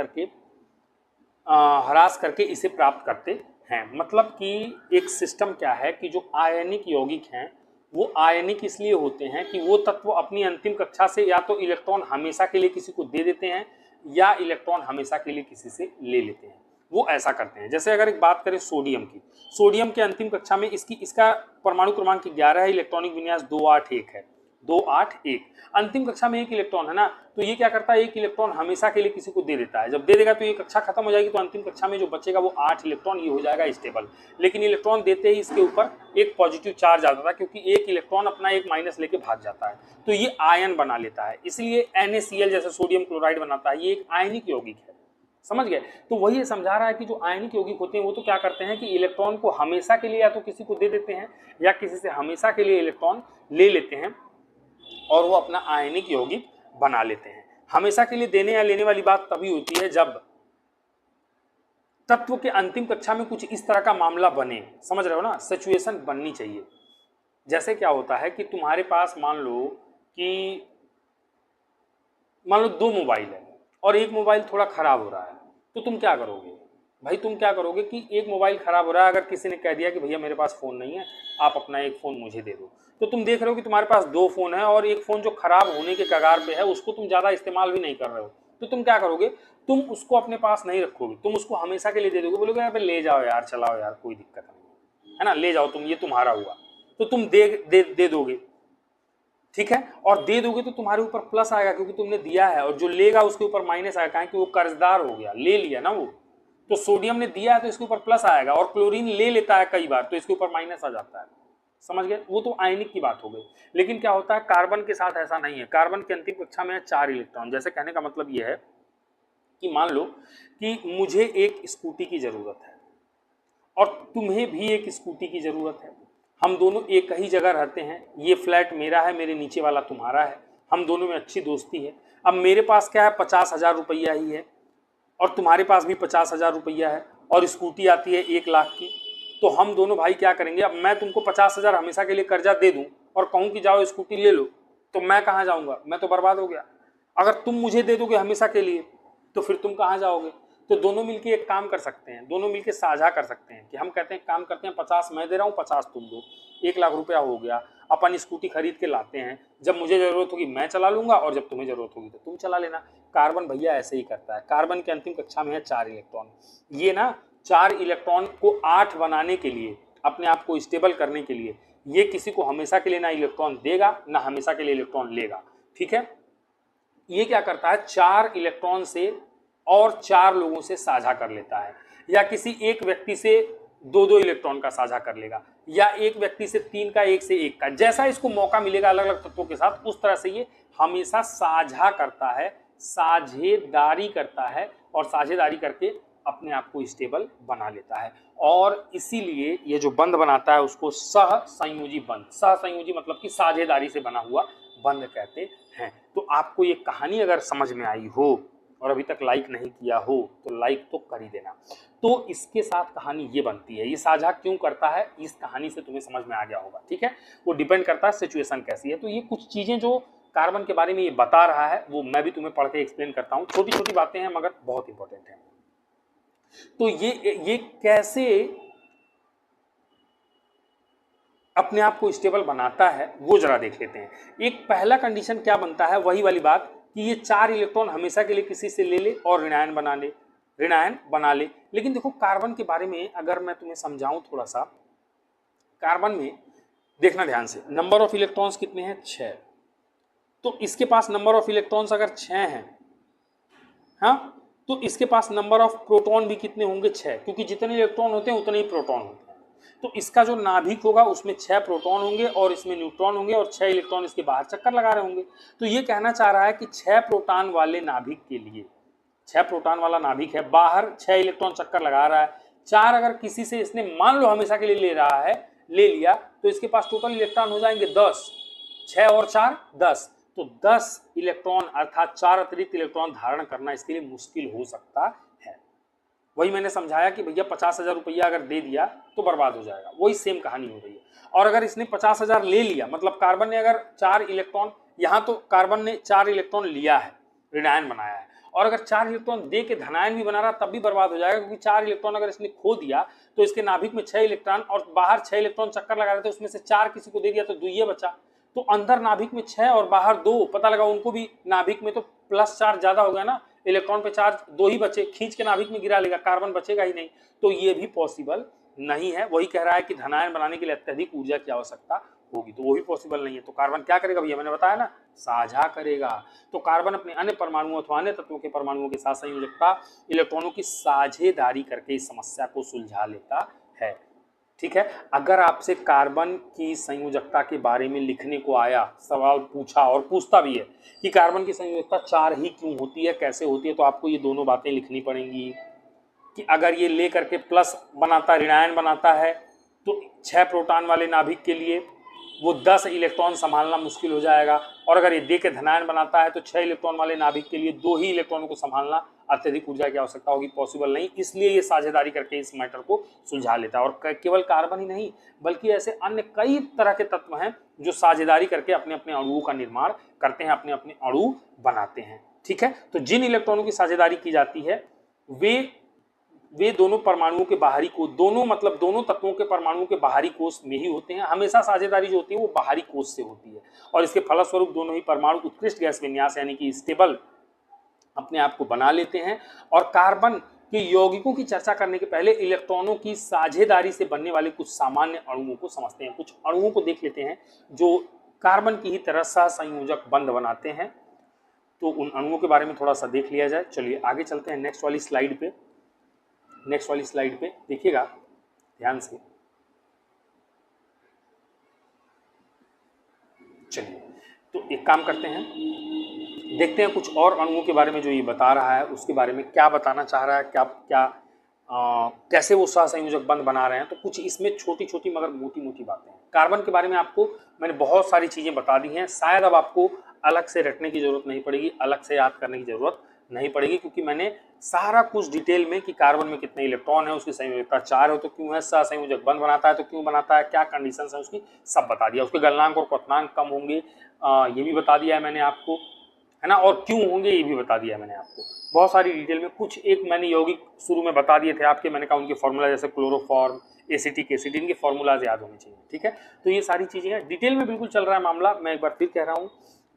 करके इसे प्राप्त करते हैं। मतलब कि एक सिस्टम क्या है कि जो आयनिक यौगिक हैं वो आयनिक इसलिए होते हैं कि वो तत्व अपनी अंतिम कक्षा से या तो इलेक्ट्रॉन हमेशा के लिए किसी को दे देते हैं या इलेक्ट्रॉन हमेशा के लिए किसी से ले लेते हैं, वो ऐसा करते हैं। जैसे अगर एक बात करें सोडियम की, सोडियम के अंतिम कक्षा में इसका परमाणु क्रमांक 11 है, इलेक्ट्रॉनिक विन्यास 281 है, 281। अंतिम कक्षा में 1 इलेक्ट्रॉन है ना, तो ये क्या करता है, 1 इलेक्ट्रॉन हमेशा के लिए किसी को दे देता है। जब दे देगा तो ये कक्षा खत्म हो जाएगी, तो अंतिम कक्षा में जो बचेगा वो 8 इलेक्ट्रॉन, ये हो जाएगा स्टेबल। लेकिन इलेक्ट्रॉन देते ही इसके ऊपर एक पॉजिटिव चार्ज आता था, क्योंकि 1 इलेक्ट्रॉन अपना एक माइनस लेके भाग जाता है, तो ये आयन बना लेता है। इसलिए NaCl जैसे सोडियम क्लोराइड बनाता है, ये एक आयनिक यौगिक है। समझ गए? तो वही समझा रहा है कि जो आयनिक यौगिक होते हैं वो तो क्या करते हैं कि इलेक्ट्रॉन को हमेशा के लिए या तो किसी को दे देते हैं या किसी से हमेशा के लिए इलेक्ट्रॉन ले लेते हैं और वो अपना आयनिक यौगिक बना लेते हैं। हमेशा के लिए देने या लेने वाली बात तभी होती है जब तत्व के अंतिम कक्षा में कुछ इस तरह का मामला बने। समझ रहे हो ना, सिचुएशन बननी चाहिए। जैसे क्या होता है कि तुम्हारे पास मान लो 2 मोबाइल है और एक मोबाइल थोड़ा खराब हो रहा है, तो तुम क्या करोगे भाई? तुम क्या करोगे कि एक मोबाइल खराब हो रहा है, अगर किसी ने कह दिया कि भैया मेरे पास फ़ोन नहीं है, आप अपना एक फ़ोन मुझे दे दो, तो तुम देख रहे हो कि तुम्हारे पास 2 फ़ोन है और एक फ़ोन जो खराब होने के कगार पे है उसको तुम ज़्यादा इस्तेमाल भी नहीं कर रहे हो, तो तुम क्या करोगे? तुम उसको अपने पास नहीं रखोगे, तुम उसको हमेशा के लिए दे दोगे। बोलोगे यार ले जाओ यार, चलाओ यार, कोई दिक्कत नहीं है ना, ले जाओ तुम, ये तुम्हारा हुआ, तो तुम दे दोगे। ठीक है, और दे दोगे तो तुम्हारे ऊपर प्लस आएगा क्योंकि तुमने दिया है, और जो लेगा उसके ऊपर माइनस आएगा क्योंकि वो कर्जदार हो गया, ले लिया ना वो। तो सोडियम ने दिया है तो इसके ऊपर प्लस आएगा, और क्लोरीन ले लेता है कई बार तो इसके ऊपर माइनस आ जाता है। समझ गए? वो तो आयनिक की बात हो गई। लेकिन क्या होता है कार्बन के साथ ऐसा नहीं है। कार्बन की अंतिम कक्षा में 4 इलेक्ट्रॉन। जैसे कहने का मतलब ये है कि मान लो कि मुझे एक स्कूटी की जरूरत है और तुम्हें भी एक स्कूटी की जरूरत है, हम दोनों एक ही जगह रहते हैं, ये फ्लैट मेरा है, मेरे नीचे वाला तुम्हारा है, हम दोनों में अच्छी दोस्ती है। अब मेरे पास क्या है, 50,000 रुपया ही है और तुम्हारे पास भी 50,000 रुपया है, और स्कूटी आती है 1 लाख की, तो हम दोनों भाई क्या करेंगे? अब मैं तुमको 50,000 हमेशा के लिए कर्जा दे दूं और कहूं कि जाओ स्कूटी ले लो, तो मैं कहाँ जाऊंगा? मैं तो बर्बाद हो गया। अगर तुम मुझे दे दोगे हमेशा के लिए तो फिर तुम कहाँ जाओगे? तो दोनों मिलके एक काम कर सकते हैं, दोनों मिलके साझा कर सकते हैं कि हम कहते हैं काम करते हैं 50 मैं दे रहा हूँ 50 तुम दो, 1 लाख रुपया हो गया। अपन स्कूटी खरीद के लाते हैं, जब मुझे जरूरत होगी मैं चला लूंगा और जब तुम्हें जरूरत होगी तो तुम चला लेना। कार्बन भैया ऐसे ही करता है। कार्बन की अंतिम कक्षा में है 4 इलेक्ट्रॉन। ये ना 4 इलेक्ट्रॉन को 8 बनाने के लिए, अपने आप को स्टेबल करने के लिए, ये किसी को हमेशा के लिए ना इलेक्ट्रॉन देगा ना हमेशा के लिए इलेक्ट्रॉन लेगा। ठीक है, ये क्या करता है? 4 इलेक्ट्रॉन से और 4 लोगों से साझा कर लेता है, या किसी एक व्यक्ति से 2-2 इलेक्ट्रॉन का साझा कर लेगा, या एक व्यक्ति से 3 का, एक से 1 का, जैसा इसको मौका मिलेगा अलग अलग तत्वों के साथ, उस तरह से ये हमेशा साझा करता है, साझेदारी करता है, और साझेदारी करके अपने आप को स्टेबल बना लेता है। और इसीलिए ये जो बंध बनाता है उसको सहसंयोजी बंध, सहसंयोजी मतलब कि साझेदारी से बना हुआ बंध कहते हैं। तो आपको ये कहानी अगर समझ में आई हो और अभी तक लाइक नहीं किया हो तो लाइक तो कर ही देना। तो इसके साथ कहानी ये बनती है, ये साझा क्यों करता है इस कहानी से तुम्हें समझ में आ गया होगा। ठीक है, वो डिपेंड करता है सिचुएशन कैसी है। तो ये कुछ चीजें जो कार्बन के बारे में ये बता रहा है वो मैं भी तुम्हें पढ़ के एक्सप्लेन करता हूँ। छोटी छोटी बातें हैं मगर बहुत इंपॉर्टेंट है। तो ये कैसे अपने आप को स्टेबल बनाता है वो जरा देख लेते हैं। एक पहला कंडीशन क्या बनता है, वही वाली बात कि ये 4 इलेक्ट्रॉन हमेशा के लिए किसी से ले ले और ऋणायन बना ले। लेकिन देखो कार्बन के बारे में अगर मैं तुम्हें समझाऊं थोड़ा सा, कार्बन में देखना ध्यान से, नंबर ऑफ इलेक्ट्रॉन्स कितने हैं? 6। तो इसके पास नंबर ऑफ इलेक्ट्रॉन्स अगर 6 हैं, हाँ, तो इसके पास नंबर ऑफ प्रोटॉन भी कितने होंगे? 6, क्योंकि जितने इलेक्ट्रॉन होते हैं उतने ही प्रोटॉन होते हैं। तो इसका जो नाभिक होगा उसमें 6 प्रोटॉन होंगे और इसमें न्यूट्रॉन होंगे और 6 इलेक्ट्रॉन इसके बाहर चक्कर लगा रहे होंगे। तो ये कहना चाह रहा है कि 6 प्रोटॉन वाले नाभिक के लिए, 6 प्रोटॉन वाला नाभिक है, बाहर 6 इलेक्ट्रॉन चक्कर लगा रहा है, 4 अगर किसी से इसने मान लो हमेशा के लिए ले लिया तो इसके पास टोटल इलेक्ट्रॉन हो जाएंगे 10। 6 और 4 10, तो 10 इलेक्ट्रॉन अर्थात 4 अतिरिक्त इलेक्ट्रॉन धारण करना इसके लिए मुश्किल हो सकता है। वही मैंने समझाया कि भैया 50,000 रुपया अगर दे दिया तो बर्बाद हो जाएगा, वही सेम कहानी हो रही है। और अगर इसने 50,000 ले लिया, मतलब कार्बन ने अगर 4 इलेक्ट्रॉन, यहाँ तो कार्बन ने 4 इलेक्ट्रॉन लिया है, ऋणायन बनाया है, और अगर 4 इलेक्ट्रॉन दे के धनायन भी बना रहा तब भी बर्बाद हो जाएगा, क्योंकि 4 इलेक्ट्रॉन अगर इसने खो दिया तो इसके नाभिक में 6 इलेक्ट्रॉन और बाहर 6 इलेक्ट्रॉन चक्कर लगा रहे थे, उसमें से 4 किसी को दे दिया तो 2 ये बचा। तो अंदर नाभिक में 6 और बाहर 2, पता लगा उनको भी नाभिक में तो प्लस चार्ज ज्यादा हो गया ना, इलेक्ट्रॉन पे चार्ज 2 ही बचे, खींच के नाभिक में गिरा लेगा, कार्बन बचेगा ही नहीं। तो ये भी पॉसिबल नहीं है। वही कह रहा है कि धनायन बनाने के लिए अत्यधिक ऊर्जा की आवश्यकता होगी, तो वो भी पॉसिबल नहीं है। तो कार्बन क्या करेगा भैया? मैंने बताया ना, साझा करेगा। तो कार्बन अपने अन्य परमाणुओं अथवा अन्य तत्वों के परमाणुओं के साथ संयोजकता इलेक्ट्रॉनों की साझेदारी करके इस समस्या को सुलझा लेता है। ठीक है, अगर आपसे कार्बन की संयोजकता के बारे में लिखने को आया, सवाल पूछा और पूछता भी है कि कार्बन की संयोजकता 4 ही क्यों होती है, कैसे होती है, तो आपको ये दोनों बातें लिखनी पड़ेंगी कि अगर ये ले करके प्लस बनाता, ऋणायन बनाता है, तो 6 प्रोटॉन वाले नाभिक के लिए वो 10 इलेक्ट्रॉन संभालना मुश्किल हो जाएगा, और अगर ये दे के धनायन बनाता है तो 6 इलेक्ट्रॉन वाले नाभिक के लिए 2 ही इलेक्ट्रॉनों को संभालना अत्यधिक ऊर्जा की आवश्यकता होगी, पॉसिबल नहीं। इसलिए ये साझेदारी करके इस मैटर को सुलझा लेता है। और केवल कार्बन ही नहीं बल्कि ऐसे अन्य कई तरह के तत्व हैं जो साझेदारी करके अपने अपने अणुओं का निर्माण करते हैं, अपने अपने अणु बनाते हैं। ठीक है, तो जिन इलेक्ट्रॉनों की साझेदारी की जाती है वे दोनों परमाणुओं के बाहरी कोष, दोनों तत्वों के परमाणुओं के बाहरी कोष में ही होते हैं। हमेशा साझेदारी जो होती है वो बाहरी कोष से होती है, और इसके फलस्वरूप दोनों ही परमाणु उत्कृष्ट गैस विन्यास यानी कि स्टेबल अपने आप को बना लेते हैं। और कार्बन के यौगिकों की चर्चा करने के पहले इलेक्ट्रॉनों की साझेदारी से बनने वाले कुछ सामान्य अणुओं को समझते हैं। कुछ अणुओं को देख लेते हैं जो कार्बन की ही तरह सहसंयोजक बंध बनाते हैं। तो उन अणुओं के बारे में थोड़ा सा देख लिया जाए। चलिए आगे चलते हैं नेक्स्ट वाली स्लाइड पे। नेक्स्ट वाली स्लाइड पे देखिएगा ध्यान से। चलिए तो एक काम करते हैं, देखते हैं कुछ और अणुओं के बारे में जो ये बता रहा है उसके बारे में क्या बताना चाह रहा है, कैसे वो सहसंयोजक बंध बना रहे हैं। तो कुछ इसमें छोटी छोटी मगर मोटी मोटी बातें हैं। कार्बन के बारे में आपको मैंने बहुत सारी चीजें बता दी हैं, शायद अब आपको अलग से रटने की जरूरत नहीं पड़ेगी, अलग से याद करने की जरूरत नहीं पड़ेगी, क्योंकि मैंने सारा कुछ डिटेल में कि कार्बन में कितने इलेक्ट्रॉन है, उसकी संयोजकता 4 है तो क्यों है, सहसंयोजक बंद बनाता है तो क्यों बनाता है, क्या कंडीशन है उसकी, सब बता दिया। उसके गलनांक और क्वथनांक कम होंगे ये भी बता दिया है मैंने आपको, है ना, और क्यों होंगे ये भी बता दिया है मैंने आपको, बहुत सारी डिटेल में। कुछ एक मैंने यौगिक शुरू में बता दिए थे आपके, मैंने कहा उनके फॉर्मूला, जैसे क्लोरोफॉर्म, एसिटिक एसिड, इनके फॉर्मूलाज याद होने चाहिए, ठीक है। तो ये सारी चीजें हैं, डिटेल में बिल्कुल चल रहा है मामला। मैं एक बार फिर कह रहा हूँ,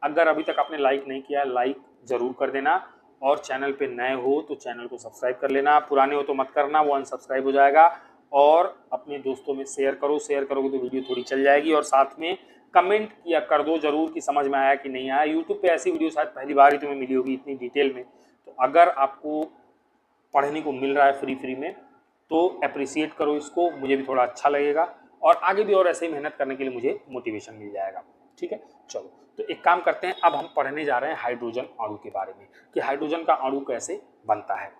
अगर अभी तक आपने लाइक नहीं किया, लाइक जरूर कर देना, और चैनल पे नए हो तो चैनल को सब्सक्राइब कर लेना, पुराने हो तो मत करना, वो अनसब्सक्राइब हो जाएगा। और अपने दोस्तों में शेयर करो, शेयर करोगे तो वीडियो थोड़ी चल जाएगी। और साथ में कमेंट किया कर दो जरूर कि समझ में आया कि नहीं आया। यूट्यूब पे ऐसी वीडियो शायद पहली बार ही तुम्हें मिली होगी इतनी डिटेल में, तो अगर आपको पढ़ने को मिल रहा है फ्री में तो अप्रिशिएट करो इसको, मुझे भी थोड़ा अच्छा लगेगा और आगे भी और ऐसे ही मेहनत करने के लिए मुझे मोटिवेशन मिल जाएगा, ठीक है। चलो, तो एक काम करते हैं, अब हम पढ़ने जा रहे हैं हाइड्रोजन अणु के बारे में कि हाइड्रोजन का अणु कैसे बनता है।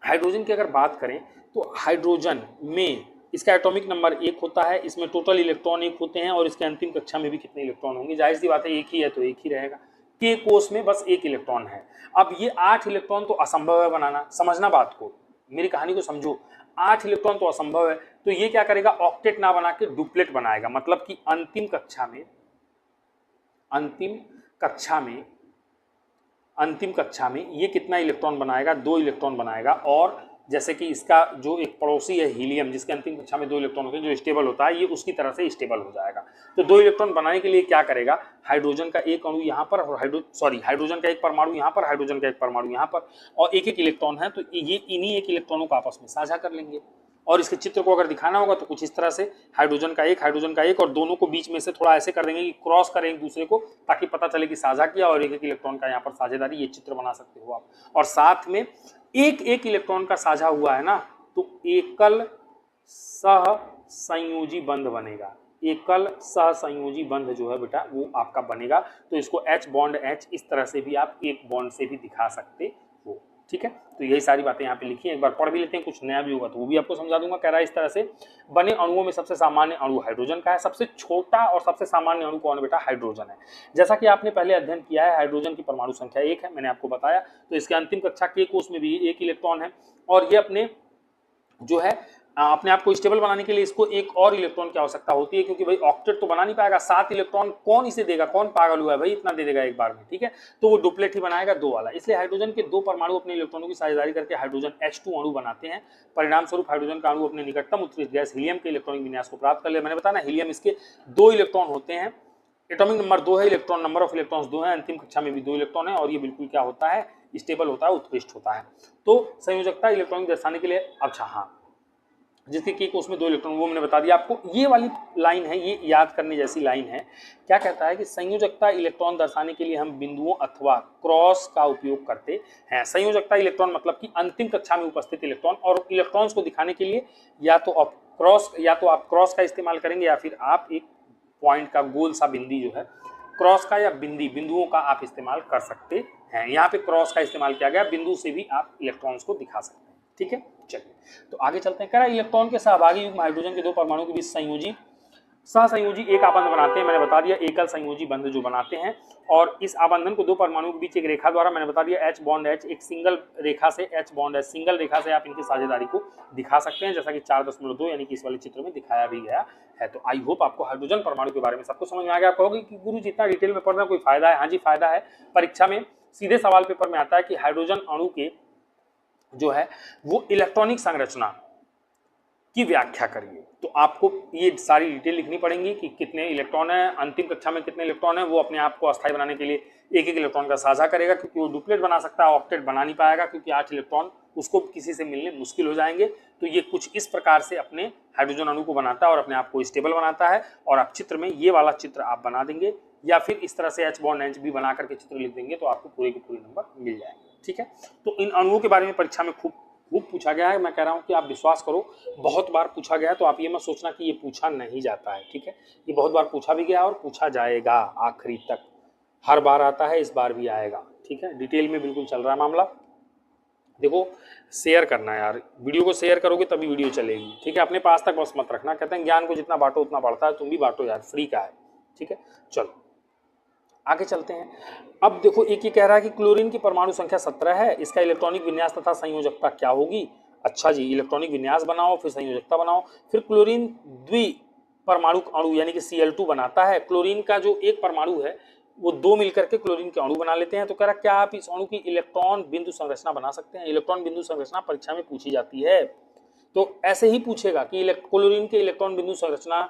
हाइड्रोजन की अगर बात करें तो हाइड्रोजन में इसका एटॉमिक नंबर 1 होता है, इसमें टोटल इलेक्ट्रॉन 1 होते हैं और इसके अंतिम कक्षा में भी कितने इलेक्ट्रॉन होंगे, जाहिर सी बात है एक ही है तो एक ही रहेगा। के कोष में बस 1 इलेक्ट्रॉन है। अब ये 8 इलेक्ट्रॉन तो असंभव है बनाना, समझना बात को, मेरी कहानी को समझो। 8 इलेक्ट्रॉन तो असंभव है, तो ये क्या करेगा, ऑक्टेट ना बना के डुप्लेट बनाएगा, मतलब कि अंतिम कक्षा में ये कितना इलेक्ट्रॉन बनाएगा, 2 इलेक्ट्रॉन बनाएगा। और जैसे कि इसका जो एक पड़ोसी है हीलियम, जिसके अंतिम कक्षा में 2 इलेक्ट्रॉन होते हैं, जो स्टेबल होता है, ये उसकी तरह से स्टेबल हो जाएगा। तो 2 इलेक्ट्रॉन बनाने के लिए क्या करेगा, हाइड्रोजन का एक अणु यहाँ पर और हाइड्रोजन का एक परमाणु यहाँ पर, हाइड्रोजन का एक परमाणु यहाँ पर, और एक इलेक्ट्रॉन है, तो ये इन्हीं एक इलेक्ट्रॉनों को आपस में साझा कर लेंगे। और इसके चित्र को अगर दिखाना होगा तो कुछ इस तरह से, हाइड्रोजन का एक, और दोनों को बीच में से थोड़ा ऐसे कर देंगे कि क्रॉस करें एक दूसरे को, ताकि पता चले कि साझा किया और एक इलेक्ट्रॉन का यहाँ पर साझेदारी, ये चित्र बना सकते हो आप। और साथ में एक इलेक्ट्रॉन का साझा हुआ है ना, तो एकल सहसंयोजी बंध बनेगा। एकल सहसंयोजी बंध जो है बेटा वो आपका बनेगा, तो इसको H बॉन्ड H इस तरह से भी आप एक बॉन्ड से भी दिखा सकते हो, ठीक है। तो यही सारी बातें यहाँ पे लिखी हैं, एक बार पढ़ भी लेते हैं, कुछ नया भी होगा तो वो भी आपको समझा दूंगा। कह रहा है इस तरह से बने अणुओं में सबसे सामान्य अणु हाइड्रोजन का है। सबसे छोटा और सबसे सामान्य अणु कौन है बेटा, हाइड्रोजन है। जैसा कि आपने पहले अध्ययन किया है, हाइड्रोजन की परमाणु संख्या 1 है, मैंने आपको बताया। तो इसके अंतिम कक्षा के कोष में भी 1 इलेक्ट्रॉन है, और ये अपने जो है अपने आप को स्टेबल बनाने के लिए इसको एक और इलेक्ट्रॉन की आवश्यकता होती है, क्योंकि भाई ऑक्टेट तो बना नहीं पाएगा, 7 इलेक्ट्रॉन कौन इसे देगा, कौन पागल हुआ है भाई इतना दे देगा एक बार में, ठीक है। तो वो डुप्लेट ही बनाएगा 2 वाला। इसलिए हाइड्रोजन के 2 परमाणु अपने इलेक्ट्रॉनों की साझेदारी करके हाइड्रोजन H2 अणु बनाते हैं। परिणाम स्वरूप हाइड्रोजन का अणु अपने निकटतम उत्कृष्ट गैस हीलियम के इलेक्ट्रॉनिक विन्यास को प्राप्त कर ले। मैंने बताया ना, हीलियम इसके 2 इलेक्ट्रॉन होते हैं, एटॉमिक नंबर 2 है, इलेक्ट्रॉन नंबर ऑफ इलेक्ट्रॉन्स 2 है, अंतिम कक्षा में भी 2 इलेक्ट्रॉन है, और ये बिल्कुल क्या होता है, स्टेबल होता है, उत्कृष्ट होता है। तो संयोजकता इलेक्ट्रॉनिक दर्शाने के लिए, अच्छा हाँ, जिसके के कोष में 2 इलेक्ट्रॉन, वो मैंने बता दिया आपको। ये वाली लाइन है, ये याद करने जैसी लाइन है। क्या कहता है कि संयोजकता इलेक्ट्रॉन दर्शाने के लिए हम बिंदुओं अथवा क्रॉस का उपयोग करते हैं। संयोजकता इलेक्ट्रॉन मतलब कि अंतिम कक्षा में उपस्थित इलेक्ट्रॉन, और इलेक्ट्रॉन्स को दिखाने के लिए या तो आप क्रॉस का इस्तेमाल करेंगे, या फिर आप एक पॉइंट का गोल सा बिंदी जो है, क्रॉस का या बिंदुओं का आप इस्तेमाल कर सकते हैं। यहाँ पे क्रॉस का इस्तेमाल किया गया, बिंदु से भी आप इलेक्ट्रॉन्स को दिखा सकते हैं, ठीक है। चलिए तो आगे चलते हैं। कह रहा है इलेक्ट्रॉन के सहभागी युग्म हाइड्रोजन के 2 परमाणुओं के बीच सहसंयोजी एक आबंध बनाते हैं। मैंने बता दिया एकल संयोजी बंध जो बनाते हैं, और इस आबंधन को 2 परमाणुओं के बीच एक रेखा द्वारा, मैंने बता दिया H बॉन्ड H, एक सिंगल रेखा से H बॉन्ड H, सिंगल रेखा से आप इनकी साझेदारी को दिखा सकते हैं, जैसा कि 4.2 यानी कि इस वाले चित्र में दिखाया भी गया है। तो आई होप आपको हाइड्रोजन परमाणु के बारे में सबको समझ में आ गया। आप कहोगे कि गुरु जितना डिटेल में पढ़ना कोई फायदा है? हाँ जी फायदा है। परीक्षा में सीधे सवाल पेपर में आता है कि हाइड्रोजन अणु के जो है वो इलेक्ट्रॉनिक संरचना की व्याख्या करिए, तो आपको ये सारी डिटेल लिखनी पड़ेगी कि कितने इलेक्ट्रॉन है, अंतिम कक्षा में कितने इलेक्ट्रॉन है। वो अपने आप को अस्थायी बनाने के लिए एक इलेक्ट्रॉन का साझा करेगा, क्योंकि वो डुप्लेट बना सकता है, ऑक्टेट बना नहीं पाएगा, क्योंकि 8 इलेक्ट्रॉन उसको किसी से मिलने मुश्किल हो जाएंगे। तो ये कुछ इस प्रकार से अपने हाइड्रोजन अणु को बनाता है और अपने आप को स्टेबल बनाता है। और आप चित्र में ये वाला चित्र आप बना देंगे, या फिर इस तरह से H बॉन्ड H भी बना करके चित्र लिख देंगे, तो आपको पूरे के पूरे नंबर मिल जाएंगे, ठीक है। तो इन अणुओं के बारे में परीक्षा में खूब पूछा गया है। मैं कह रहा हूं कि आप विश्वास करो, बहुत बार पूछा गया है, तो आप ये मत सोचना कि ये पूछा नहीं जाता है, ठीक है। ये बहुत बार पूछा भी गया और पूछा जाएगा आखिरी तक, हर बार आता है, इस बार भी आएगा, ठीक है। डिटेल में बिल्कुल चल रहा है मामला। देखो शेयर करना है यार, वीडियो को शेयर करोगे तभी वीडियो चलेगी, ठीक है। अपने पास तक बस मत रखना, कहते हैं ज्ञान को जितना बांटो उतना बढ़ता है, तुम भी बांटो यार, फ्री का है, ठीक है। चलो आगे चलते हैं। अब देखो एक ये कह रहा है कि क्लोरीन की परमाणु संख्या 17 है, इसका इलेक्ट्रॉनिक विन्यास तथा संयोजकता क्या होगी। अच्छा जी, इलेक्ट्रॉनिक विन्यास बनाओ, फिर संयोजकता बनाओ। फिर क्लोरीन द्वि परमाणु अणु यानी कि Cl2 बनाता है। क्लोरीन का जो एक परमाणु है वो दो मिलकर के क्लोरीन के अणु बना लेते हैं। तो कह रहा क्या आप इस अणु की इलेक्ट्रॉन बिंदु संरचना बना सकते हैं। इलेक्ट्रॉन बिंदु संरचना परीक्षा में पूछी जाती है, तो ऐसे ही पूछेगा कि क्लोरीन के इलेक्ट्रॉन बिंदु संरचना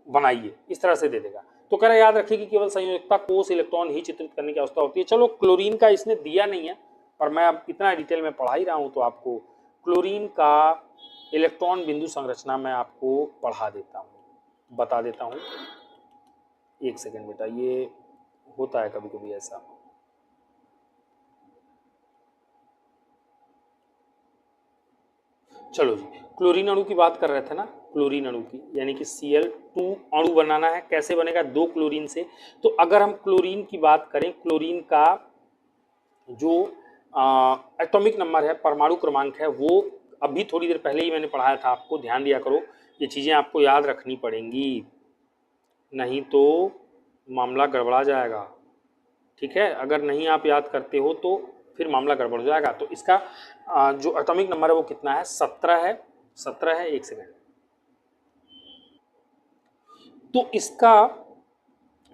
बनाइए, इस तरह से दे देगा। तो कह रहा याद रखिए कि केवल संयोजकता कोष इलेक्ट्रॉन ही चित्रित करने की अवस्था होती है। चलो क्लोरीन का इसने दिया नहीं है, पर मैं अब इतना डिटेल में पढ़ा ही रहा हूं तो आपको क्लोरीन का इलेक्ट्रॉन बिंदु संरचना मैं आपको पढ़ा देता हूं, बता देता हूं। एक सेकेंड बेटा, ये होता है कभी कभी ऐसा। चलो जी, क्लोरीन अणु की बात कर रहे थे ना, क्लोरीन अणु की, यानी कि Cl2 अणु बनाना है। कैसे बनेगा, दो क्लोरीन से। तो अगर हम क्लोरीन की बात करें, क्लोरीन का जो एटॉमिक नंबर है, परमाणु क्रमांक है, वो अभी थोड़ी देर पहले ही मैंने पढ़ाया था आपको, ध्यान दिया करो। ये चीजें आपको याद रखनी पड़ेंगी, नहीं तो मामला गड़बड़ा जाएगा। ठीक है, अगर नहीं आप याद करते हो तो फिर मामला गड़बड़ हो जाएगा। तो इसका जो एटॉमिक नंबर है वो कितना है, 17 है। 17 है, एक सेकेंड। तो इसका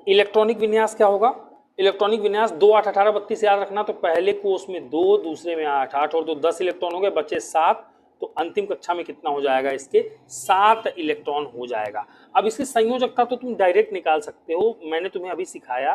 इलेक्ट्रॉनिक विन्यास क्या होगा, इलेक्ट्रॉनिक विन्यास 2 8 18 32 याद रखना। तो पहले कोष में 2, दूसरे में 8, 8 और 2 10 इलेक्ट्रॉन हो गए, बचे 7। तो अंतिम कक्षा में कितना हो जाएगा, इसके 7 इलेक्ट्रॉन हो जाएगा। अब इसकी संयोजकता तो तुम डायरेक्ट निकाल सकते हो, मैंने तुम्हें अभी सिखाया